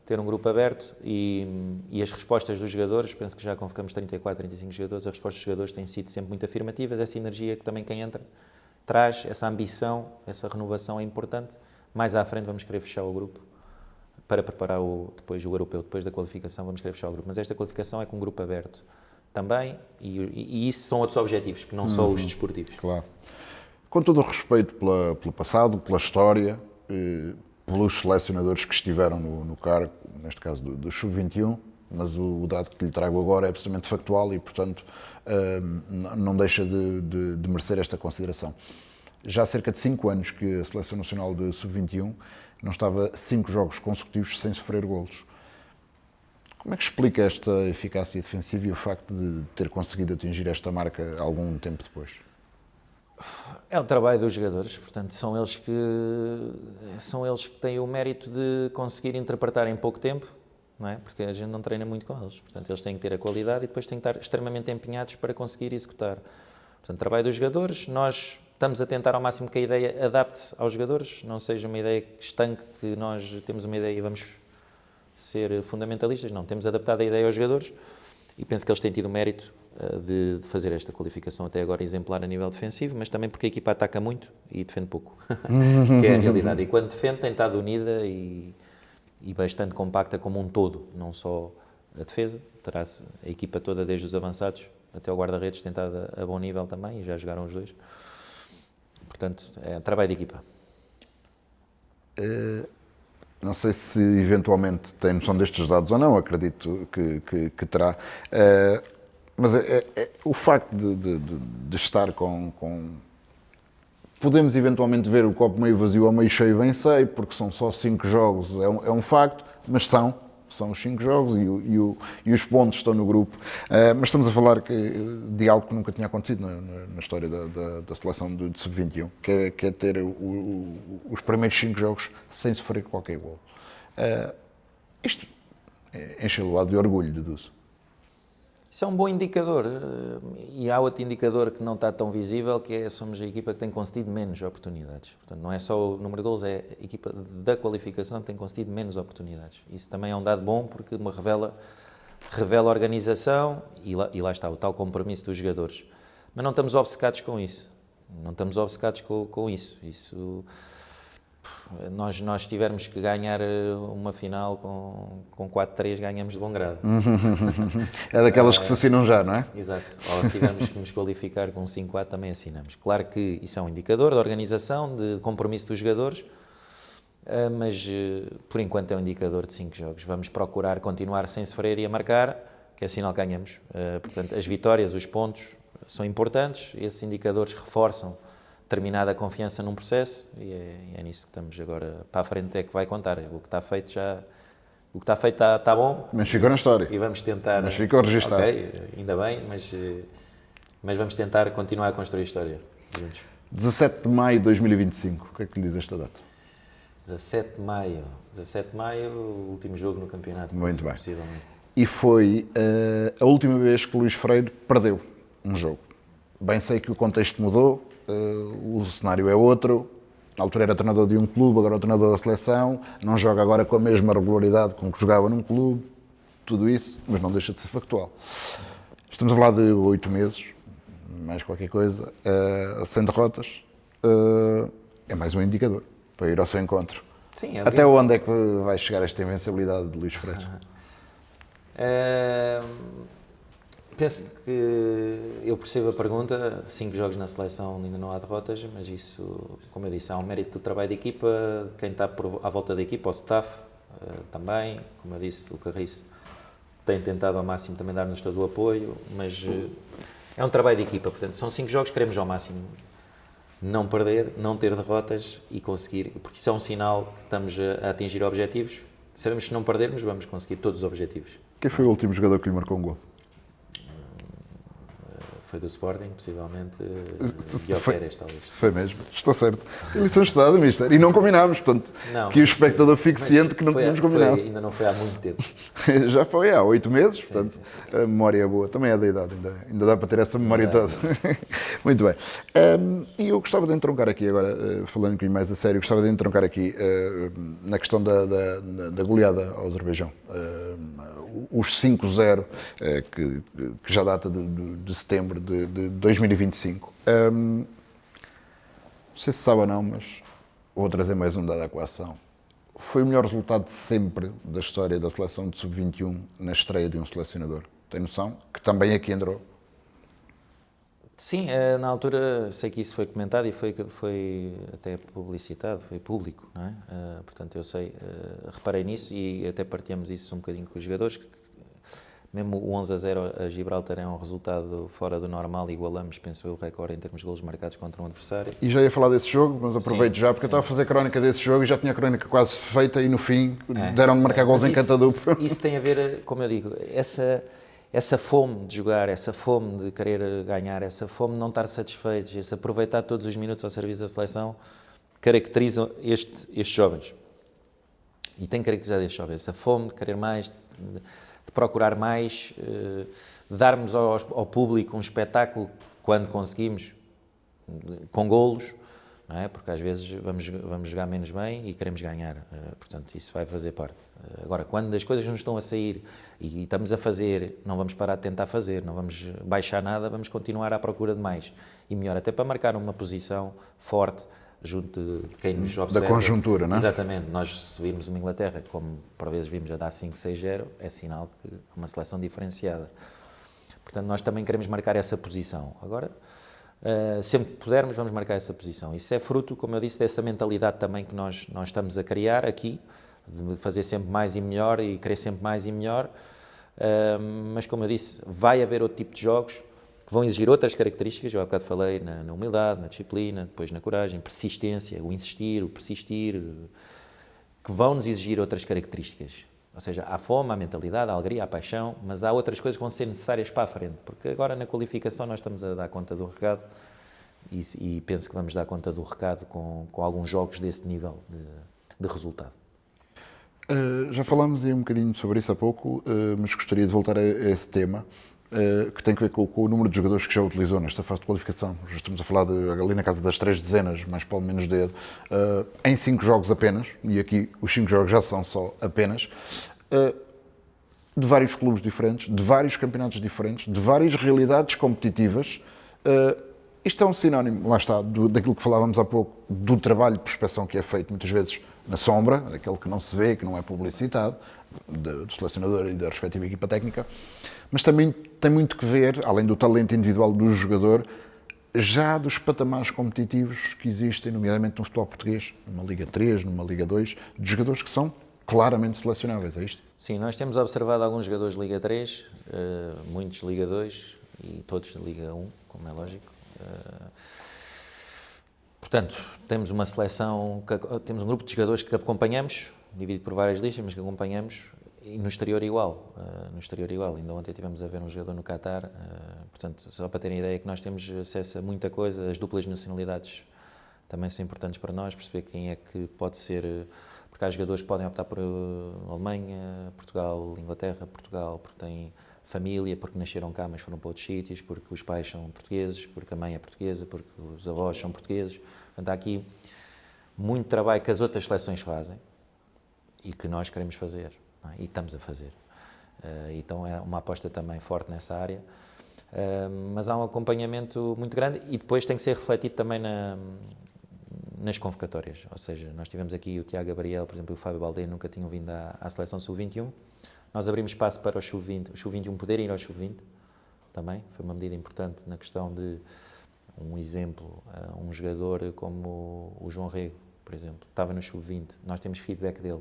ter um grupo aberto e as respostas dos jogadores, penso que já convocamos 34, 35 jogadores, as respostas dos jogadores têm sido sempre muito afirmativas, essa energia que também quem entra traz, essa ambição, essa renovação é importante. Mais à frente vamos querer fechar o grupo para preparar depois o europeu, depois da qualificação vamos querer fechar o grupo, mas esta qualificação é com um grupo aberto também e isso são outros objetivos, que não só os desportivos. Claro. Com todo o respeito pelo passado, pela história, pelos selecionadores que estiveram no cargo, neste caso do Sub-21, mas o dado que lhe trago agora é absolutamente factual e, portanto, não deixa de merecer esta consideração. Já há cerca de 5 anos que a Seleção Nacional de Sub-21 não estava 5 jogos consecutivos sem sofrer golos. Como é que explica esta eficácia defensiva e o facto de ter conseguido atingir esta marca algum tempo depois? É o trabalho dos jogadores, portanto, são eles que têm o mérito de conseguir interpretar em pouco tempo, não é? Porque a gente não treina muito com eles. Portanto, eles têm que ter a qualidade e depois têm que estar extremamente empenhados para conseguir executar. Portanto, trabalho dos jogadores, nós estamos a tentar ao máximo que a ideia adapte-se aos jogadores, não seja uma ideia estanque, que nós temos uma ideia e vamos ser fundamentalistas, não, temos adaptado a ideia aos jogadores e penso que eles têm tido o mérito de fazer esta qualificação até agora exemplar a nível defensivo, mas também porque a equipa ataca muito e defende pouco, que é a realidade. E quando defende tem estado unida e bastante compacta como um todo, não só a defesa, terá-se a equipa toda desde os avançados até o guarda-redes tem estado a bom nível também e já jogaram os dois. Portanto, é trabalho de equipa. Não sei se eventualmente tem noção destes dados ou não, acredito que terá. Mas o facto de estar com... Podemos eventualmente ver o copo meio vazio ou meio cheio, bem sei, porque são só 5 jogos, é um facto, mas são os 5 jogos e os pontos estão no grupo. Mas estamos a falar de algo que nunca tinha acontecido na história da seleção de Sub-21, que é ter os primeiros 5 jogos sem sofrer qualquer gol. Isto enche-lo de orgulho, deduzo. Isso é um bom indicador e há outro indicador que não está tão visível, que é somos a equipa que tem concedido menos oportunidades. Portanto, não é só o número de gols, é a equipa da qualificação que tem concedido menos oportunidades. Isso também é um dado bom porque revela a organização e lá está, o tal compromisso dos jogadores. mas não estamos obcecados com isso. Não estamos obcecados com isso. Nós tivermos que ganhar uma final com 4-3, ganhamos de bom grado. É daquelas que se assinam já, não é? Exato. Ou se tivermos que nos qualificar com 5-4, também assinamos. Claro que isso é um indicador de organização, de compromisso dos jogadores, mas por enquanto é um indicador de 5 jogos. Vamos procurar continuar sem sofrer e a marcar, que é sinal que ganhamos. Portanto, as vitórias, os pontos são importantes, esses indicadores reforçam determinada confiança num processo e é nisso que estamos agora para a frente, é que vai contar. O que está feito está bom. Mas ficou na história. E vamos tentar... Mas ficou registado. Ok, ainda bem, mas vamos tentar continuar a construir história juntos. 17 de maio de 2025, o que é que lhe diz esta data? 17 de maio, o último jogo no campeonato. Muito bem. Possivelmente. E foi a última vez que Luís Freire perdeu um jogo. Bem sei que o contexto mudou, o cenário é outro. Na altura era treinador de um clube, agora é o treinador da seleção. Não joga agora com a mesma regularidade com que jogava num clube. Tudo isso, mas não deixa de ser factual. Estamos a falar de 8 meses, mais qualquer coisa, sem derrotas. É mais um indicador para ir ao seu encontro. Sim, até onde é que vai chegar esta invencibilidade de Luís Freire? Penso que eu percebo a pergunta. 5 jogos na seleção, ainda não há derrotas, mas isso, como eu disse, há um mérito do trabalho de equipa, de quem está à volta da equipa, o staff também. Como eu disse, o Carriço tem tentado ao máximo também dar-nos todo o apoio, mas é um trabalho de equipa. Portanto, são 5 jogos, queremos ao máximo não perder, não ter derrotas e conseguir, porque isso é um sinal que estamos a atingir objetivos. Sabemos que se não perdermos, vamos conseguir todos os objetivos. Quem foi o último jogador que lhe marcou um gol? Foi do Sporting, possivelmente, Guilherme, talvez. Foi mesmo, está certo. Lição estudada, mister. E não combinámos, portanto, não, que o espectador fique ciente que não tínhamos combinado. Ainda não foi há muito tempo. Já foi há 8 meses, sim, portanto, sim. A memória é boa. Também é da idade, ainda dá para ter essa memória toda. Muito bem. E eu gostava de entroncar aqui agora, falando um bocadinho mais a sério, gostava de entroncar aqui na questão da goleada ao Azerbaijão. Os 5-0, que já data de setembro de 2025. Não sei se sabe ou não, mas vou trazer mais um dado à equação. Foi o melhor resultado de sempre da história da seleção de sub-21 na estreia de um selecionador. Tem noção? Que também aqui entrou. Sim, na altura sei que isso foi comentado e foi até publicitado, foi público, não é? Portanto, eu sei, reparei nisso e até partilhamos isso um bocadinho com os jogadores. Mesmo o 11-0 a Gibraltar é um resultado fora do normal, igualamos, penso eu, o recorde em termos de golos marcados contra um adversário. E já ia falar desse jogo, mas aproveito já, porque eu estava a fazer crónica desse jogo e já tinha a crónica quase feita e no fim deram-me marcar golos em cantaduplo. Isso tem a ver, como eu digo, essa fome de jogar, essa fome de querer ganhar, essa fome de não estar satisfeitos, esse aproveitar todos os minutos ao serviço da seleção, caracterizam estes jovens. E tem caracterizado estes jovens, essa fome de querer mais, de procurar mais, darmos ao público um espetáculo quando conseguimos, com golos, não é? Porque às vezes vamos jogar menos bem e queremos ganhar, portanto isso vai fazer parte. Agora, quando as coisas não estão a sair e estamos a fazer, não vamos parar de tentar fazer, não vamos baixar nada, vamos continuar à procura de mais e melhor, até para marcar uma posição forte junto de quem nos observa. Da conjuntura, não é? Exatamente. Nós, se virmos uma Inglaterra, como por vezes vimos a dar 5-6-0, é sinal que é uma seleção diferenciada. Portanto, nós também queremos marcar essa posição. Agora, sempre que pudermos, vamos marcar essa posição. Isso é fruto, como eu disse, dessa mentalidade também que nós estamos a criar aqui, de fazer sempre mais e melhor e querer sempre mais e melhor. Mas, como eu disse, vai haver outro tipo de jogos que vão exigir outras características, eu há bocado falei na humildade, na disciplina, depois na coragem, persistência, o insistir, o persistir, que vão nos exigir outras características. Ou seja, há fome, há mentalidade, há alegria, há paixão, mas há outras coisas que vão ser necessárias para a frente, porque agora na qualificação nós estamos a dar conta do recado e penso que vamos dar conta do recado com alguns jogos desse nível de resultado. Já falámos um bocadinho sobre isso há pouco, mas gostaria de voltar a esse tema, que tem a ver com o número de jogadores que já utilizou nesta fase de qualificação. Já estamos a falar ali na casa das 3 dezenas, mais pelo menos dedo, em 5 jogos apenas, e aqui os 5 jogos já são só apenas, de vários clubes diferentes, de vários campeonatos diferentes, de várias realidades competitivas, Isto é um sinónimo, lá está, daquilo que falávamos há pouco, do trabalho de prospecção que é feito muitas vezes na sombra, daquele que não se vê, que não é publicitado, do selecionador e da respectiva equipa técnica, mas também tem muito que ver, além do talento individual do jogador, já dos patamares competitivos que existem, nomeadamente no futebol português, numa Liga 3, numa Liga 2, de jogadores que são claramente selecionáveis, é isto? Sim, nós temos observado alguns jogadores de Liga 3, muitos de Liga 2 e todos de Liga 1, como é lógico. Portanto, temos uma seleção, temos um grupo de jogadores que acompanhamos, dividido por várias listas, mas que acompanhamos, e no exterior igual. Ainda ontem estivemos a ver um jogador no Qatar, portanto, só para terem ideia que nós temos acesso a muita coisa, as duplas nacionalidades também são importantes para nós, perceber quem é que pode ser, porque há jogadores que podem optar por Alemanha, Portugal, Inglaterra, Portugal, porque têm família, porque nasceram cá, mas foram para outros sítios, porque os pais são portugueses, porque a mãe é portuguesa, porque os avós são portugueses. Portanto, há aqui muito trabalho que as outras seleções fazem e que nós queremos fazer, não é? E estamos a fazer. Então é uma aposta também forte nessa área, mas há um acompanhamento muito grande e depois tem que ser refletido também nas convocatórias. Ou seja, nós tivemos aqui o Tiago Gabriel, por exemplo, e o Fábio Baldeiro nunca tinham vindo à seleção sub-21. Nós abrimos espaço para o sub-21 poder ir ao sub-20 também, foi uma medida importante na questão de, um exemplo, um jogador como o João Rego, por exemplo, estava no sub-20, nós temos feedback dele.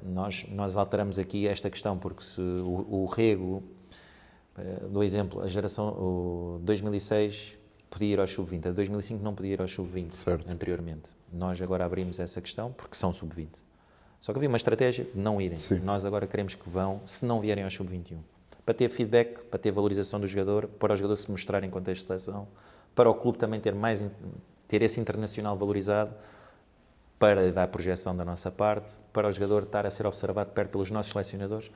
Nós alteramos aqui esta questão, porque se o Rego, do exemplo, a geração o 2006 podia ir ao sub-20, a 2005 não podia ir ao sub-20 anteriormente. Nós agora abrimos essa questão porque são sub-20. Só que havia uma estratégia de não irem. Sim. Nós agora queremos que vão, se não vierem ao sub-21. Para ter feedback, para ter valorização do jogador, para o jogador se mostrar em contexto de seleção, para o clube também ter esse internacional valorizado, para dar projeção da nossa parte, para o jogador estar a ser observado perto pelos nossos selecionadores.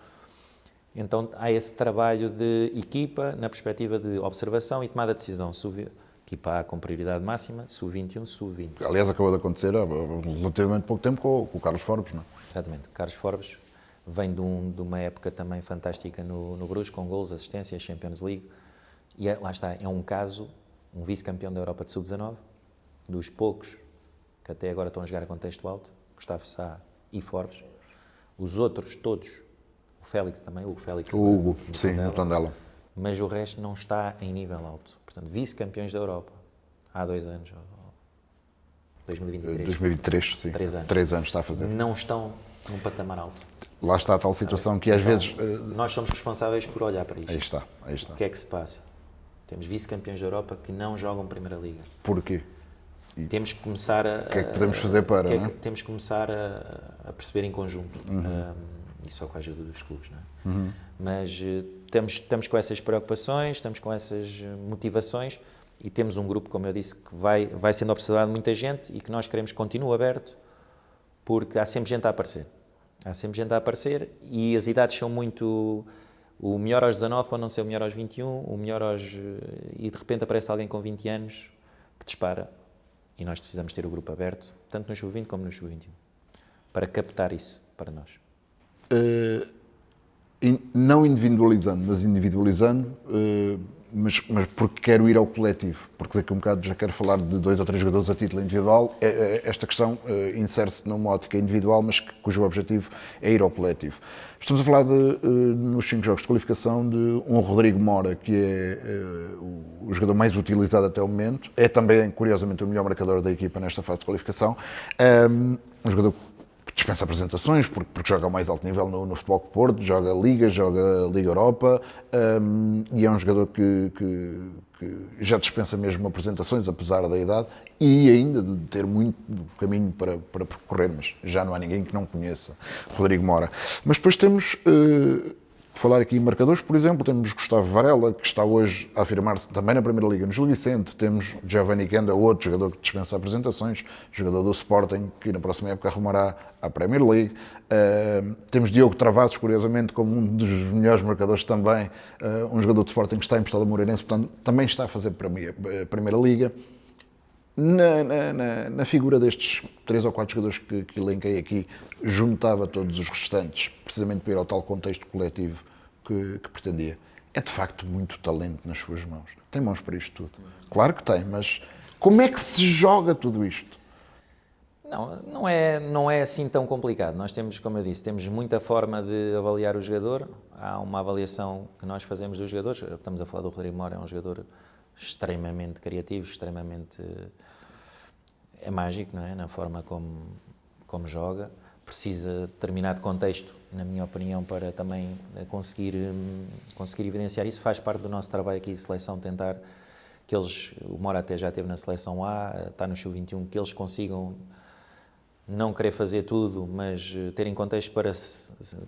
Então há esse trabalho de equipa, na perspectiva de observação e tomada de decisão. Equipa A com prioridade máxima, sub-21, sub-20. Aliás, acabou de acontecer há relativamente pouco tempo com o Carlos Forbes, não é? Exatamente. Carlos Forbes vem de uma época também fantástica no Bruges, com golos, assistências, Champions League. E lá está, é um caso, um vice-campeão da Europa de sub-19, dos poucos que até agora estão a jogar a contexto alto, Gustavo Sá e Forbes. Os outros todos, o Félix também, o Hugo, sim, no Tondela. Mas o resto não está em nível alto. Portanto, vice-campeões da Europa, há 2 anos, 2023. 2023, sim. 3 anos. 3 anos está a fazer. Não estão num patamar alto. Lá está a tal situação que às vezes... Nós somos responsáveis por olhar para isso. Aí está. O que é que se passa? Temos vice-campeões da Europa que não jogam Primeira Liga. Porquê? Temos que começar a... O que é que podemos fazer para... Temos que começar a perceber em conjunto. E só com a ajuda dos clubes, não é? Mas estamos com essas preocupações, estamos com essas motivações e temos um grupo, como eu disse, que vai sendo observado muita gente e que nós queremos que continue aberto, porque há sempre gente a aparecer. E as idades são muito... O melhor aos 19 pode não ser o melhor aos 21, o melhor aos... E de repente aparece alguém com 20 anos que dispara. E nós precisamos ter o grupo aberto, tanto no sub-20 como no sub-21, para captar isso para nós. Não individualizando, mas individualizando, mas porque quero ir ao coletivo, porque daqui a um bocado já quero falar de 2 ou 3 jogadores a título individual. Esta questão insere-se numa ótica individual, mas cujo objetivo é ir ao coletivo. Estamos a falar nos 5 jogos de qualificação de um Rodrigo Mora, que é o jogador mais utilizado até o momento, é também, curiosamente, o melhor marcador da equipa nesta fase de qualificação. Um jogador dispensa apresentações, porque joga ao mais alto nível no Futebol Clube Porto, joga Liga Europa, e é um jogador que já dispensa mesmo apresentações, apesar da idade, e ainda de ter muito caminho para percorrer, mas já não há ninguém que não conheça Rodrigo Mora. Mas depois temos... falar aqui em marcadores, por exemplo, temos Gustavo Varela, que está hoje a afirmar-se também na Primeira Liga no Gil Vicente, temos Giovanni Kenda, outro jogador que dispensa apresentações, jogador do Sporting, que na próxima época arrumará a Premier League, temos Diogo Travassos, curiosamente, como um dos melhores marcadores também, um jogador do Sporting que está emprestado a Moreirense, portanto, também está a fazer Primeira Liga. Na figura destes 3 ou 4 jogadores que elenquei aqui, juntava todos os restantes, precisamente para ir ao tal contexto coletivo que pretendia. É de facto muito talento nas suas mãos. tem mãos para isto tudo. Claro que tem, mas como é que se joga tudo isto? Não é assim tão complicado. Nós temos, como eu disse, temos muita forma de avaliar o jogador. Há uma avaliação que nós fazemos dos jogadores. Estamos a falar do Rodrigo Mora, é um jogador extremamente criativo, extremamente... é mágico, não é? Na forma como joga. Precisa de determinado contexto, na minha opinião, para também conseguir evidenciar isso. Faz parte do nosso trabalho aqui de seleção, tentar que eles, o Mora até já esteve na seleção A, está no Sub-21, que eles consigam não querer fazer tudo, mas terem contexto para,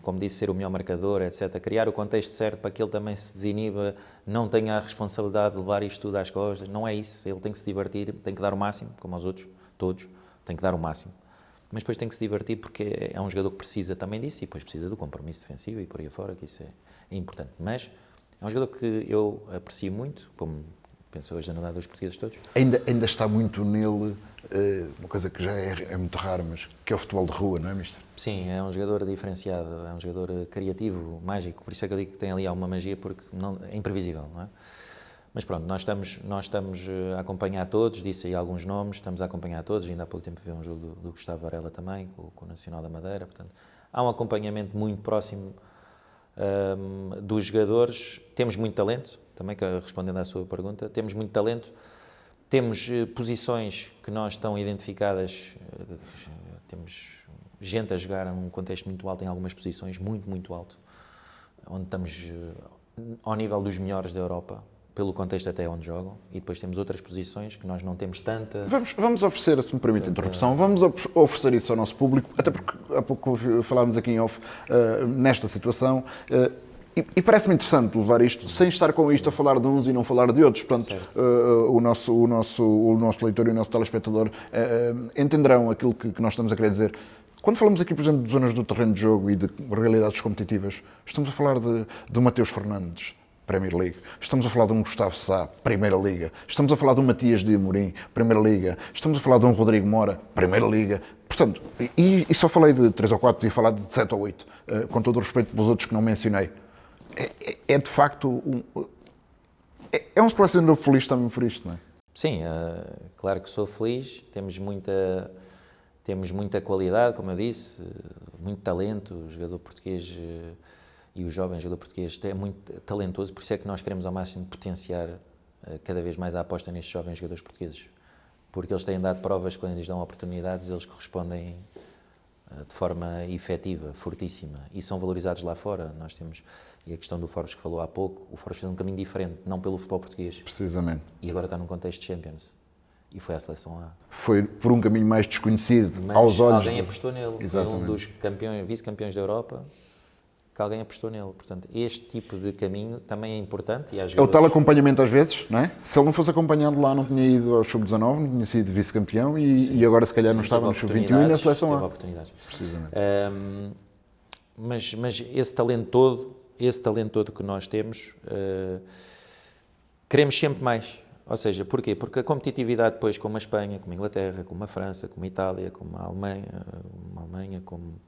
como disse, ser o melhor marcador, etc. Criar o contexto certo para que ele também se desiniba, não tenha a responsabilidade de levar isto tudo às costas. Não é isso, ele tem que se divertir, tem que dar o máximo, como aos outros, todos, tem que dar o máximo. Mas depois tem que se divertir porque é um jogador que precisa também disso e depois precisa do compromisso defensivo e por aí afora, que isso é importante. Mas é um jogador que eu aprecio muito, como penso hoje na realidade dos portugueses todos. Ainda está muito nele, uma coisa que já é muito rara, mas que é o futebol de rua, não é, mister? Sim, é um jogador diferenciado, é um jogador criativo, mágico, por isso é que eu digo que tem ali alguma magia, porque não, é imprevisível, não é? Mas pronto, nós estamos a acompanhar todos, disse aí alguns nomes, estamos a acompanhar todos, ainda há pouco tempo vi um jogo do Gustavo Varela também, com o Nacional da Madeira, portanto, há um acompanhamento muito próximo dos jogadores, temos muito talento, também respondendo à sua pergunta, temos muito talento, temos posições que nós estão identificadas, temos gente a jogar num contexto muito alto em algumas posições, muito alto, onde estamos ao nível dos melhores da Europa, pelo contexto até onde jogam, e depois temos outras posições que nós não temos tanta... Vamos oferecer, se me permite a interrupção, vamos oferecer isso ao nosso público, até porque há pouco falámos aqui em off, nesta situação, e parece-me interessante levar isto, sem estar com isto a falar de uns e não falar de outros. Portanto, o nosso leitor e o nosso telespectador entenderão aquilo que nós estamos a querer dizer. Quando falamos aqui, por exemplo, de zonas do terreno de jogo e de realidades competitivas, estamos a falar de Mateus Fernandes, Premier League. Estamos a falar de um Gustavo Sá, Primeira Liga. Estamos a falar de um Matias de Amorim, Primeira Liga. Estamos a falar de um Rodrigo Mora, Primeira Liga. Portanto, e só falei de 3 ou 4, podia falar de 7 ou 8, com todo o respeito pelos outros que não mencionei. É de facto é um selecionador feliz também por isto, não é? Sim, claro que sou feliz, temos muita qualidade, como eu disse, muito talento, o jogador português e o jovem jogador português é muito talentoso, por isso é que nós queremos ao máximo potenciar cada vez mais a aposta nestes jovens jogadores portugueses, porque eles têm dado provas, quando lhes dão oportunidades, eles correspondem de forma efetiva, fortíssima, e são valorizados lá fora. Nós temos, e a questão do Forbes que falou há pouco, o Forbes fez um caminho diferente, não pelo futebol português. Precisamente. E agora está num contexto de Champions. E foi à seleção A. Foi por um caminho mais desconhecido, mas aos olhos. Alguém apostou nele. Exatamente. Foi um dos vice-campeões da Europa, que alguém apostou nele. Portanto, este tipo de caminho também é importante. E é o tal acompanhamento às vezes, não é? Se ele não fosse acompanhado lá, não tinha ido ao Sub-19, não tinha sido vice-campeão e agora se calhar não estava no Sub-21 e na seleção A. Oportunidades. Precisamente. Mas esse talento todo que nós temos, queremos sempre mais. Ou seja, porquê? Porque a competitividade depois, como a Espanha, como a Inglaterra, como a França, como a Itália, como a Alemanha, como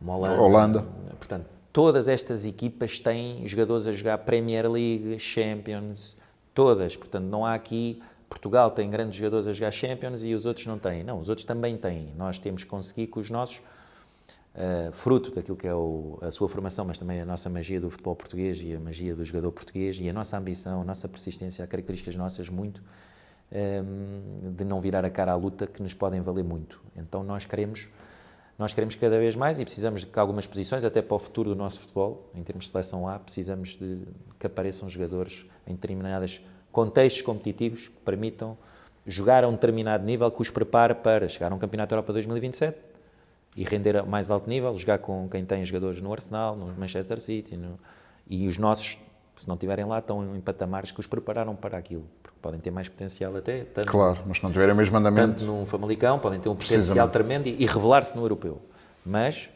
a Holanda. Portanto, todas estas equipas têm jogadores a jogar Premier League, Champions, todas. Portanto, não há aqui... Portugal tem grandes jogadores a jogar Champions e os outros não têm. Não, os outros também têm. Nós temos que conseguir que os nossos, fruto daquilo que é a sua formação, mas também a nossa magia do futebol português e a magia do jogador português e a nossa ambição, a nossa persistência, há características nossas muito de não virar a cara à luta que nos podem valer muito. Então nós queremos cada vez mais e precisamos de que algumas posições, até para o futuro do nosso futebol, em termos de seleção A, precisamos de que apareçam jogadores em determinados contextos competitivos que permitam jogar a um determinado nível que os prepare para chegar a um Campeonato da Europa 2027 e render a mais alto nível, jogar com quem tem jogadores no Arsenal, no Manchester City, e os nossos, se não estiverem lá, estão em patamares que os prepararam para aquilo, porque podem ter mais potencial até. Claro, mas se não tiverem o mesmo andamento... Tanto num Famalicão, podem ter um potencial tremendo e revelar-se no europeu. Mas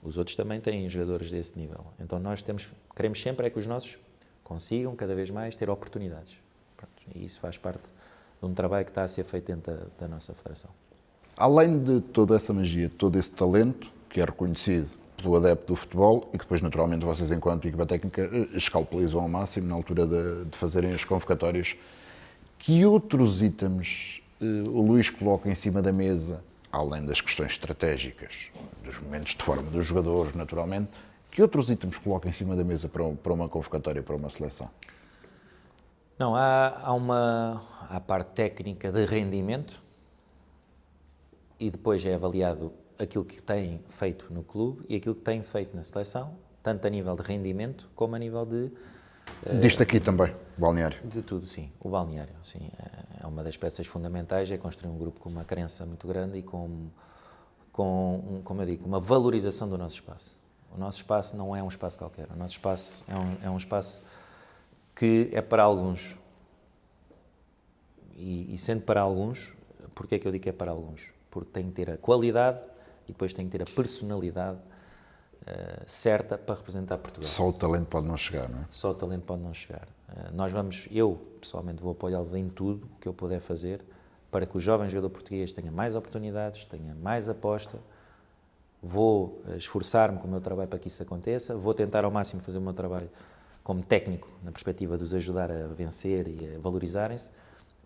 os outros também têm jogadores desse nível. Então nós queremos sempre é que os nossos consigam cada vez mais ter oportunidades. Pronto, e isso faz parte de um trabalho que está a ser feito dentro da nossa federação. Além de toda essa magia, todo esse talento, que é reconhecido pelo adepto do futebol e que depois, naturalmente, vocês, enquanto equipa técnica, escalpelizam ao máximo na altura de fazerem as convocatórias. Que outros itens o Luís coloca em cima da mesa, além das questões estratégicas, dos momentos de forma dos jogadores, naturalmente, que outros itens coloca em cima da mesa para uma convocatória, para uma seleção? Não, há a parte técnica de rendimento e depois é avaliado aquilo que tem feito no clube e aquilo que tem feito na seleção, tanto a nível de rendimento como a nível de... Disto aqui também, o balneário. De tudo, sim. O balneário, sim. É uma das peças fundamentais, é construir um grupo com uma crença muito grande e como eu digo, uma valorização do nosso espaço. O nosso espaço não é um espaço qualquer, o nosso espaço é um espaço que é para alguns. E sendo para alguns, porquê é que eu digo que é para alguns? Porque tem que ter a qualidade e depois tem que ter a personalidade certa para representar Portugal. Só o talento pode não chegar, não é? Só o talento pode não chegar. Eu pessoalmente vou apoiá-los em tudo o que eu puder fazer para que o jovem jogador português tenha mais oportunidades, tenha mais aposta. Vou esforçar-me com o meu trabalho para que isso aconteça, vou tentar ao máximo fazer o meu trabalho como técnico, na perspectiva de os ajudar a vencer e a valorizarem-se,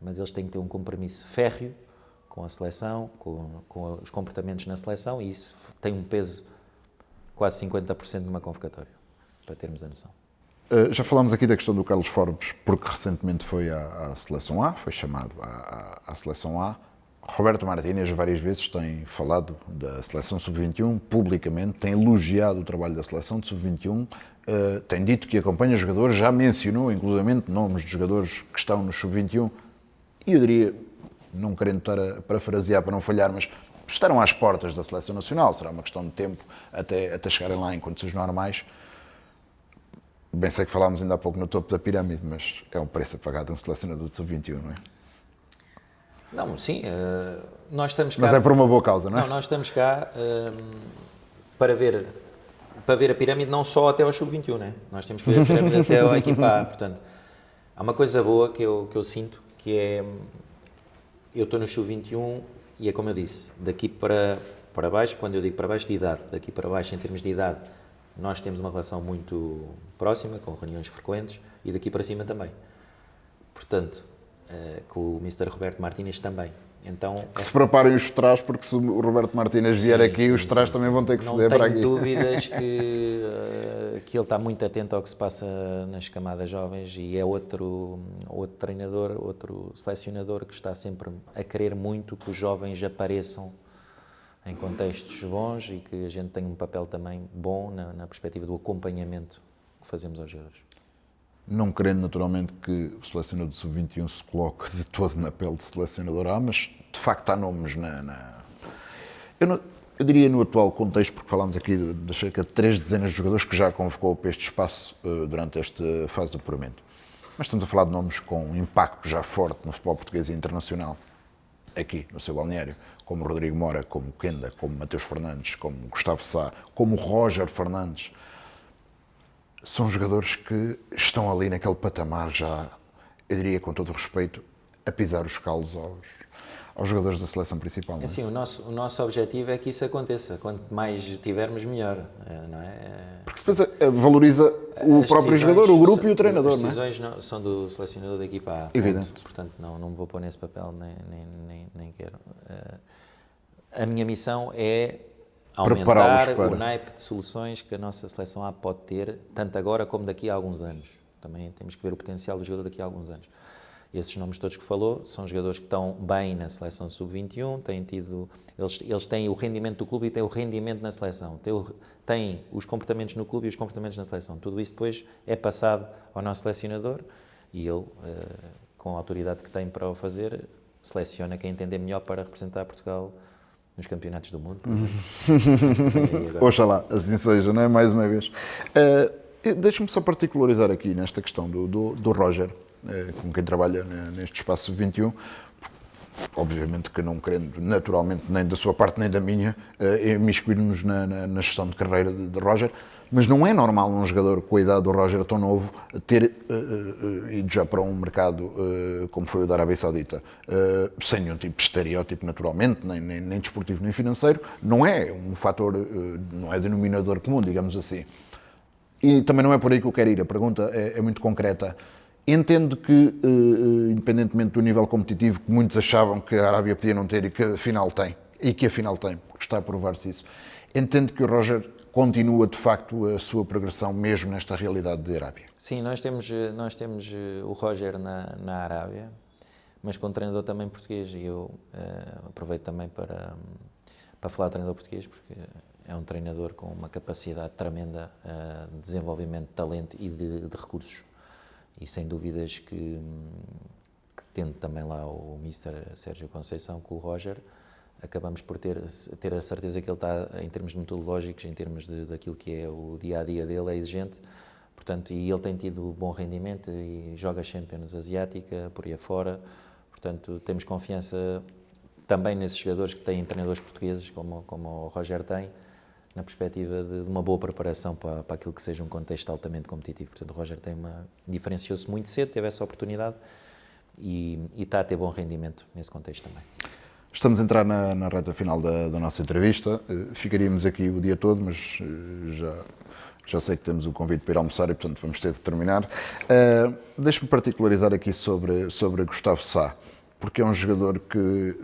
mas eles têm que ter um compromisso férreo com a seleção, com os comportamentos na seleção, e isso tem um peso quase 50% numa convocatória, para termos a noção. Já falámos aqui da questão do Carlos Forbes, porque recentemente foi à Seleção A, foi chamado à Seleção A. Roberto Martínez várias vezes tem falado da Seleção Sub-21 publicamente, tem elogiado o trabalho da Seleção de Sub-21, tem dito que acompanha os jogadores, já mencionou inclusivamente nomes de jogadores que estão no Sub-21, e eu diria, não querendo estar a parafrasear para não falhar, mas estarão às portas da Seleção Nacional, será uma questão de tempo até chegarem lá em condições normais. Bem sei que falámos ainda há pouco no topo da pirâmide, mas é um preço a pagar de um selecionador de Sub-21, não é? Não, sim, nós estamos cá... Mas é por uma boa causa, não é? Não, nós estamos cá para ver a pirâmide não só até ao Sub-21, não é? Nós temos que ver a pirâmide até à equipa A, portanto, há uma coisa boa que eu sinto, que é, eu estou no Sub-21 e é como eu disse, daqui para baixo, quando eu digo para baixo de idade, daqui para baixo em termos de idade, nós temos uma relação muito próxima, com reuniões frequentes, e daqui para cima também. Portanto, com o Mr. Roberto Martínez também. Então, que se preparem os trás, porque se o Roberto Martínez vier aqui, os trás também vão ter que ceder para aqui. Não tenho dúvidas que ele está muito atento ao que se passa nas camadas jovens e é outro treinador, outro selecionador que está sempre a querer muito que os jovens apareçam em contextos bons e que a gente tenha um papel também bom na perspectiva do acompanhamento que fazemos aos jogadores. Não querendo, naturalmente, que o selecionador de Sub-21 se coloque de todo na pele de selecionador A, mas, de facto, há nomes Eu diria no atual contexto, porque falámos aqui de cerca de 3 dezenas de jogadores que já convocou para este espaço durante esta fase de apuramento. Mas estamos a falar de nomes com impacto já forte no futebol português e internacional, aqui, no seu balneário, como Rodrigo Mora, como Kenda, como Mateus Fernandes, como Gustavo Sá, como Roger Fernandes. São jogadores que estão ali naquele patamar já, eu diria com todo o respeito, a pisar os calos aos jogadores da seleção principal. Não é? Assim, o nosso objetivo é que isso aconteça. Quanto mais tivermos, melhor. Não é? Porque depois valoriza o próprio jogador, o grupo e o treinador. As decisões são do selecionador da equipa A. Evidente. Portanto, não me vou pôr nesse papel, nem quero. A minha missão é aumentar o naipe de soluções que a nossa seleção A pode ter, tanto agora como daqui a alguns anos. Também temos que ver o potencial do jogador daqui a alguns anos. Esses nomes todos que falou são jogadores que estão bem na seleção sub-21, eles têm o rendimento do clube e têm o rendimento na seleção, têm os comportamentos no clube e os comportamentos na seleção. Tudo isso depois é passado ao nosso selecionador e ele, com a autoridade que tem para o fazer, seleciona quem entender melhor para representar Portugal nos campeonatos do mundo, por exemplo. Oxalá, assim seja, não é? Mais uma vez. Deixa-me só particularizar aqui nesta questão do Roger, com quem trabalha neste espaço sub-21, obviamente que não querendo, naturalmente, nem da sua parte nem da minha, imiscuir-nos na gestão de carreira de Roger, Mas não é normal um jogador com a idade do Roger tão novo ter ido já para um mercado como foi o da Arábia Saudita, sem nenhum tipo de estereótipo, naturalmente, nem desportivo nem financeiro. Não é um fator, não é denominador comum, digamos assim. E também não é por aí que eu quero ir. A pergunta é muito concreta. Entendo que, independentemente do nível competitivo que muitos achavam que a Arábia podia não ter e que afinal tem, porque está a provar-se isso, entendo que o Roger continua de facto a sua progressão mesmo nesta realidade de Arábia. Sim, nós temos o Roger na Arábia, mas com um treinador também português, e eu aproveito também para falar de treinador português, porque é um treinador com uma capacidade tremenda de desenvolvimento de talento e de recursos, e sem dúvidas que tendo também lá o Mister Sérgio Conceição com o Roger, acabamos por ter a certeza que ele está, em termos metodológicos, em termos daquilo que é o dia-a-dia dele, é exigente, portanto, e ele tem tido bom rendimento e joga Champions Asiática, por aí afora, portanto, temos confiança também nesses jogadores que têm treinadores portugueses, como o Roger tem, na perspectiva de uma boa preparação para aquilo que seja um contexto altamente competitivo. Portanto, o Roger diferenciou-se muito cedo, teve essa oportunidade e está a ter bom rendimento nesse contexto também. Estamos a entrar na reta final da nossa entrevista. Ficaríamos aqui o dia todo, mas já sei que temos o convite para ir almoçar e, portanto, vamos ter de terminar. Deixe-me particularizar aqui sobre Gustavo Sá, porque é um jogador que,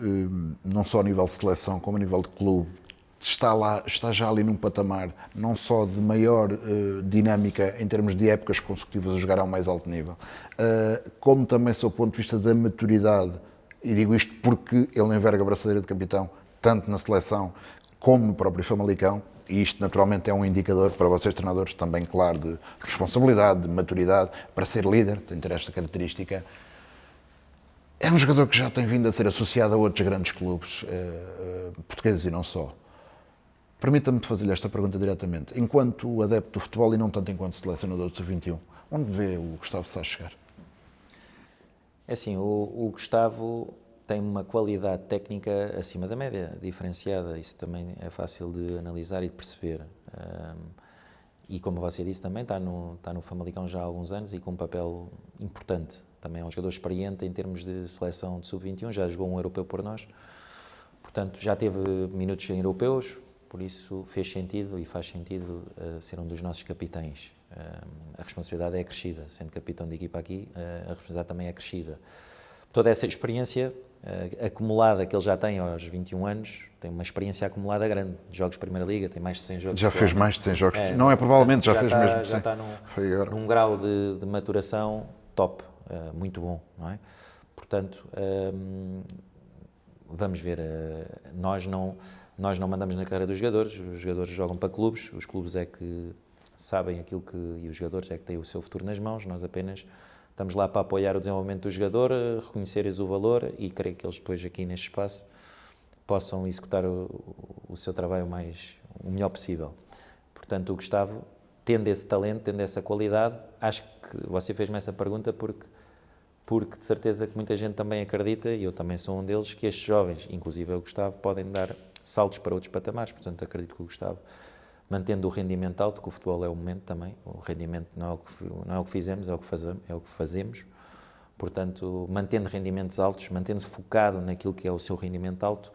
não só a nível de seleção, como a nível de clube, está já ali num patamar não só de maior dinâmica em termos de épocas consecutivas a jogar ao mais alto nível, como também, sob o ponto de vista da maturidade. E digo isto porque ele enverga a braçadeira de capitão, tanto na seleção como no próprio Famalicão, e isto naturalmente é um indicador para vocês treinadores também claro de responsabilidade, de maturidade, para ser líder, tem de ter esta característica. É um jogador que já tem vindo a ser associado a outros grandes clubes portugueses e não só. Permita-me fazer-lhe esta pergunta diretamente. Enquanto adepto do futebol e não tanto enquanto selecionador do Sub-21, onde vê o Gustavo Sá chegar? É assim, o Gustavo tem uma qualidade técnica acima da média, diferenciada, isso também é fácil de analisar e de perceber. E como você disse também, está no Famalicão já há alguns anos e com um papel importante. Também é um jogador experiente em termos de seleção de Sub-21, já jogou um europeu por nós, portanto já teve minutos em europeus, por isso fez sentido e faz sentido ser um dos nossos capitães. A responsabilidade é acrescida, sendo capitão de equipa aqui, a responsabilidade também é acrescida. Toda essa experiência acumulada que ele já tem aos 21 anos, tem uma experiência acumulada grande, de jogos de Primeira Liga, tem mais de 100 jogos. Já fez mais de 100 jogos, não é provavelmente, já fez mesmo. Já está num grau de maturação top, muito bom, não é? Portanto, vamos ver, nós não mandamos na carreira dos jogadores, os jogadores jogam para clubes, os clubes é que sabem aquilo e os jogadores é que têm o seu futuro nas mãos, nós apenas estamos lá para apoiar o desenvolvimento do jogador, reconhecer-lhes o valor e creio que eles depois aqui neste espaço possam executar o seu trabalho o melhor possível. Portanto, o Gustavo, tendo esse talento, tendo essa qualidade, acho que você fez-me essa pergunta porque de certeza que muita gente também acredita, e eu também sou um deles, que estes jovens, inclusive o Gustavo, podem dar saltos para outros patamares. Portanto, acredito que o Gustavo, mantendo o rendimento alto, que o futebol é o momento também, o rendimento não é o que fizemos, é o que fazemos. Portanto, mantendo rendimentos altos, mantendo-se focado naquilo que é o seu rendimento alto,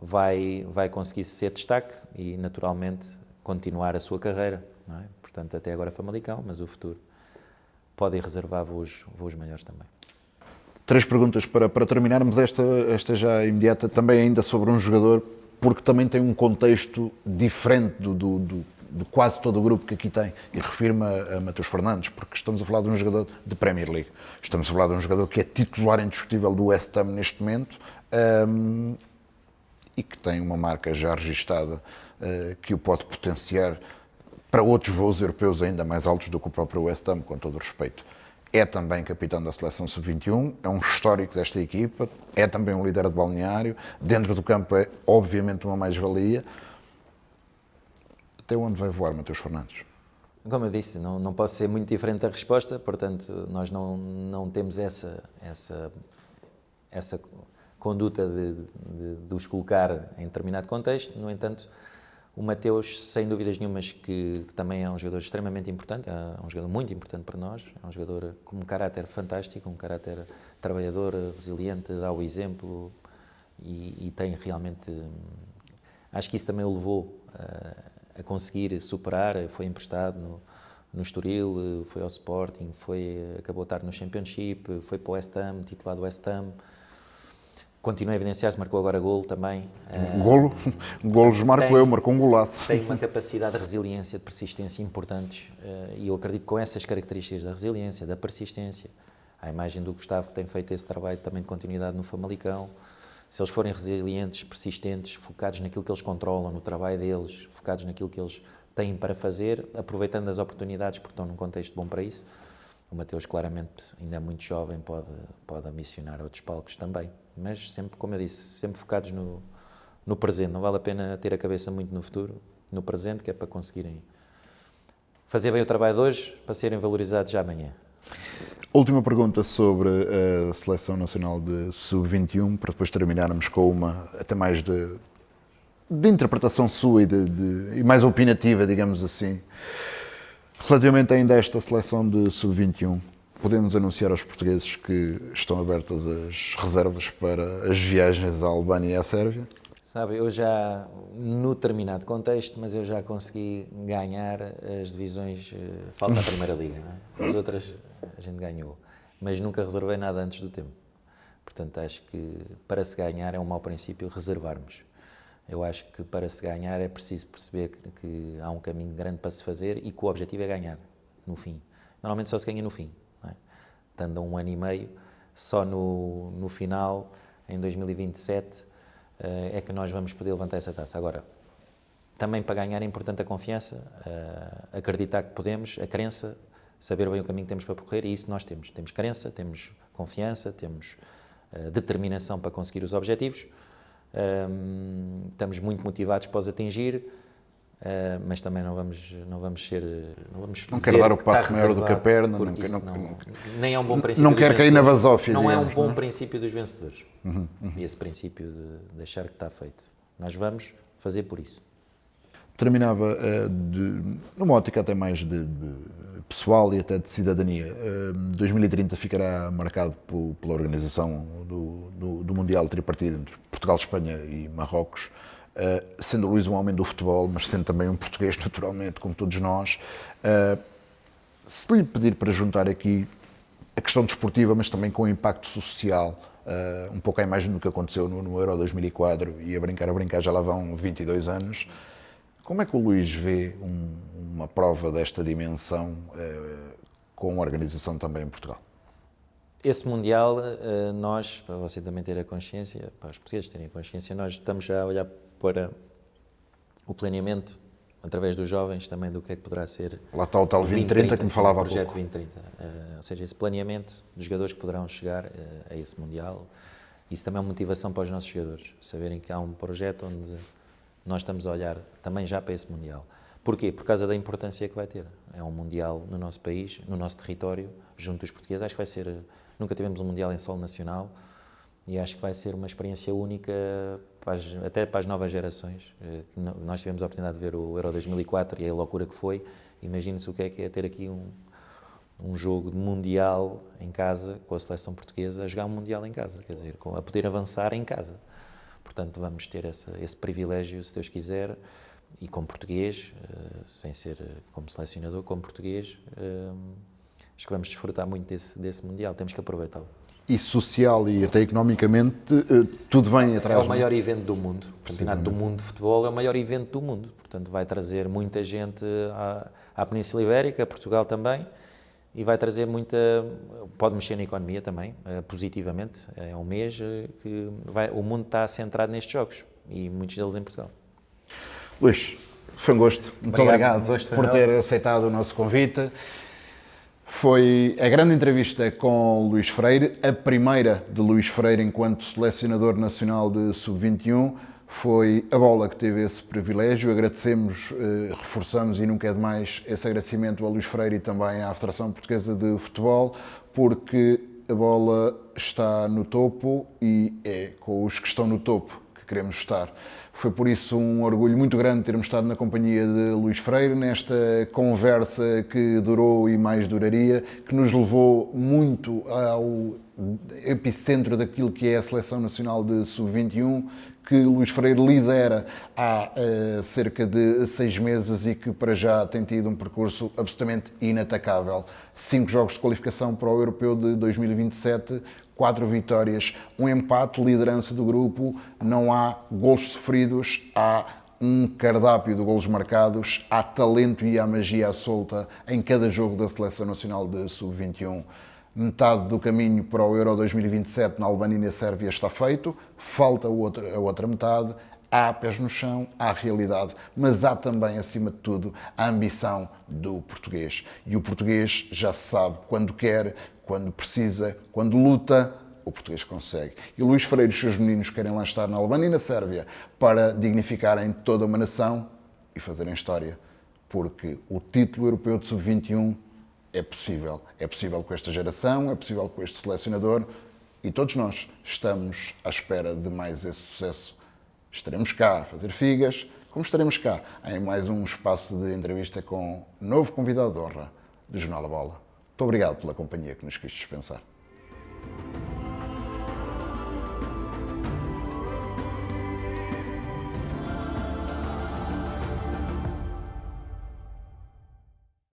vai conseguir ser destaque e, naturalmente, continuar a sua carreira, não é? Portanto, até agora Famalicão, mas o futuro podem reservar voos maiores também. 3 perguntas para terminarmos, esta já imediata, também ainda sobre um jogador, porque também tem um contexto diferente de quase todo o grupo que aqui tem, e refiro-me a Matheus Fernandes, porque estamos a falar de um jogador de Premier League, estamos a falar de um jogador que é titular indiscutível do West Ham neste momento, e que tem uma marca já registada que o pode potenciar para outros voos europeus ainda mais altos do que o próprio West Ham, com todo o respeito. É também capitão da seleção sub-21, é um histórico desta equipa, é também um líder de balneário, dentro do campo é obviamente uma mais-valia. Até onde vai voar Matheus Fernandes? Como eu disse, não posso ser muito diferente da resposta, portanto nós não temos essa conduta de os colocar em determinado contexto. No entanto, O Mateus, sem dúvidas nenhumas, que também é um jogador extremamente importante, é um jogador muito importante para nós, é um jogador com um caráter fantástico, um caráter trabalhador, resiliente, dá o exemplo e tem realmente... Acho que isso também o levou a conseguir superar, foi emprestado no Estoril, foi ao Sporting, acabou de estar no Championship, foi para o West Ham, titular do West Ham. Continua a evidenciar-se, marcou agora golo também. Golos marcou um golaço. Tem uma capacidade de resiliência, de persistência importantes e eu acredito que com essas características da resiliência, da persistência, a imagem do Gustavo que tem feito esse trabalho também de continuidade no Famalicão, se eles forem resilientes, persistentes, focados naquilo que eles controlam, no trabalho deles, focados naquilo que eles têm para fazer, aproveitando as oportunidades porque estão num contexto bom para isso, o Mateus claramente ainda é muito jovem, pode ambicionar outros palcos também. Mas sempre, como eu disse, sempre focados no presente. Não vale a pena ter a cabeça muito no futuro, no presente, que é para conseguirem fazer bem o trabalho de hoje, para serem valorizados já amanhã. Última pergunta sobre a Seleção Nacional de Sub-21, para depois terminarmos com uma até mais de interpretação sua e mais opinativa, digamos assim. Relativamente ainda a esta Seleção de Sub-21, podemos anunciar aos portugueses que estão abertas as reservas para as viagens à Albânia e à Sérvia? Sabe, eu já, no determinado contexto, mas eu já consegui ganhar as divisões, falta a Primeira Liga, não é? As outras a gente ganhou, mas nunca reservei nada antes do tempo. Portanto, acho que para se ganhar é um mau princípio reservarmos. Eu acho que para se ganhar é preciso perceber que há um caminho grande para se fazer e que o objetivo é ganhar, no fim. Normalmente só se ganha no fim. Estando a 1 ano e meio, só no final, em 2027, é que nós vamos poder levantar essa taça. Agora, também para ganhar é importante a confiança, acreditar que podemos, a crença, saber bem o caminho que temos para percorrer, e isso nós temos. Temos crença, temos confiança, temos determinação para conseguir os objetivos, estamos muito motivados para os atingir, mas também não quero dar o passo maior do que a perna, nem é um bom princípio. Não quero cair na basófia. Não é um bom princípio dos vencedores. Esse princípio de achar que está feito. Nós vamos fazer por isso. Terminava numa ótica até mais de pessoal e até de cidadania. 2030 ficará marcado pela organização do Mundial Tripartido entre Portugal, Espanha e Marrocos. Sendo o Luís um homem do futebol, mas sendo também um português, naturalmente, como todos nós, se lhe pedir para juntar aqui a questão desportiva, mas também com o impacto social, um pouco à imagem do que aconteceu no Euro 2004, e a brincar, já lá vão 22 anos, como é que o Luís vê uma prova desta dimensão com a organização também em Portugal? Esse Mundial, nós, para você também ter a consciência, para os portugueses terem a consciência, nós estamos já a olhar para o planeamento, através dos jovens, também do que é que poderá ser... Lá está o tal 2030 que me falava há pouco. O projeto 2030. Ou seja, esse planeamento dos jogadores que poderão chegar a esse Mundial, isso também é uma motivação para os nossos jogadores, saberem que há um projeto onde nós estamos a olhar também já para esse Mundial. Porquê? Por causa da importância que vai ter. É um Mundial no nosso país, no nosso território, junto dos portugueses. Acho que vai ser... Nunca tivemos um Mundial em solo nacional e acho que vai ser uma experiência única até para as novas gerações. Nós tivemos a oportunidade de ver o Euro 2004 e a loucura que foi. Imagine-se o que é ter aqui um jogo de Mundial em casa, com a seleção portuguesa, a jogar um Mundial em casa, quer dizer, a poder avançar em casa. Portanto, vamos ter esse privilégio, se Deus quiser, e como português, sem ser como selecionador, como português, acho que vamos desfrutar muito desse Mundial, temos que aproveitá-lo. E social e até economicamente, tudo vem atrás. É o maior evento do mundo. O Campeonato do Mundo de Futebol é o maior evento do mundo. Portanto, vai trazer muita gente à Península Ibérica, a Portugal também, e vai trazer pode mexer na economia também, positivamente. É um mês que o mundo está centrado nestes jogos, e muitos deles em Portugal. Luís, foi um gosto. Muito obrigado por ter aceitado o nosso convite. Foi a grande entrevista com o Luís Freire, a primeira de Luís Freire enquanto selecionador nacional de Sub-21. Foi a Bola que teve esse privilégio. Agradecemos, reforçamos e nunca é demais esse agradecimento a Luís Freire e também à Federação Portuguesa de Futebol, porque a Bola está no topo e é com os que estão no topo que queremos estar. Foi por isso um orgulho muito grande termos estado na companhia de Luís Freire, nesta conversa que durou e mais duraria, que nos levou muito ao epicentro daquilo que é a Seleção Nacional de Sub-21, que Luís Freire lidera há cerca de 6 meses e que para já tem tido um percurso absolutamente inatacável. 5 jogos de qualificação para o Europeu de 2027, 4 vitórias, um empate, liderança do grupo, não há golos sofridos, há um cardápio de golos marcados, há talento e há magia à solta em cada jogo da Seleção Nacional de Sub-21. Metade do caminho para o Euro 2027 na Albânia e na Sérvia está feito, falta a outra metade. Há pés no chão, há realidade, mas há também, acima de tudo, a ambição do português. E o português já se sabe, quando quer, quando precisa, quando luta, o português consegue. E Luís Freire e os seus meninos querem lá estar na Albânia e na Sérvia para dignificarem toda uma nação e fazerem história. Porque o título europeu de Sub-21 é possível. É possível com esta geração, é possível com este selecionador e todos nós estamos à espera de mais esse sucesso. Estaremos cá a fazer figas, como estaremos cá em mais um espaço de entrevista com um novo convidado de honra do Jornal A Bola. Muito obrigado pela companhia que nos quis dispensar.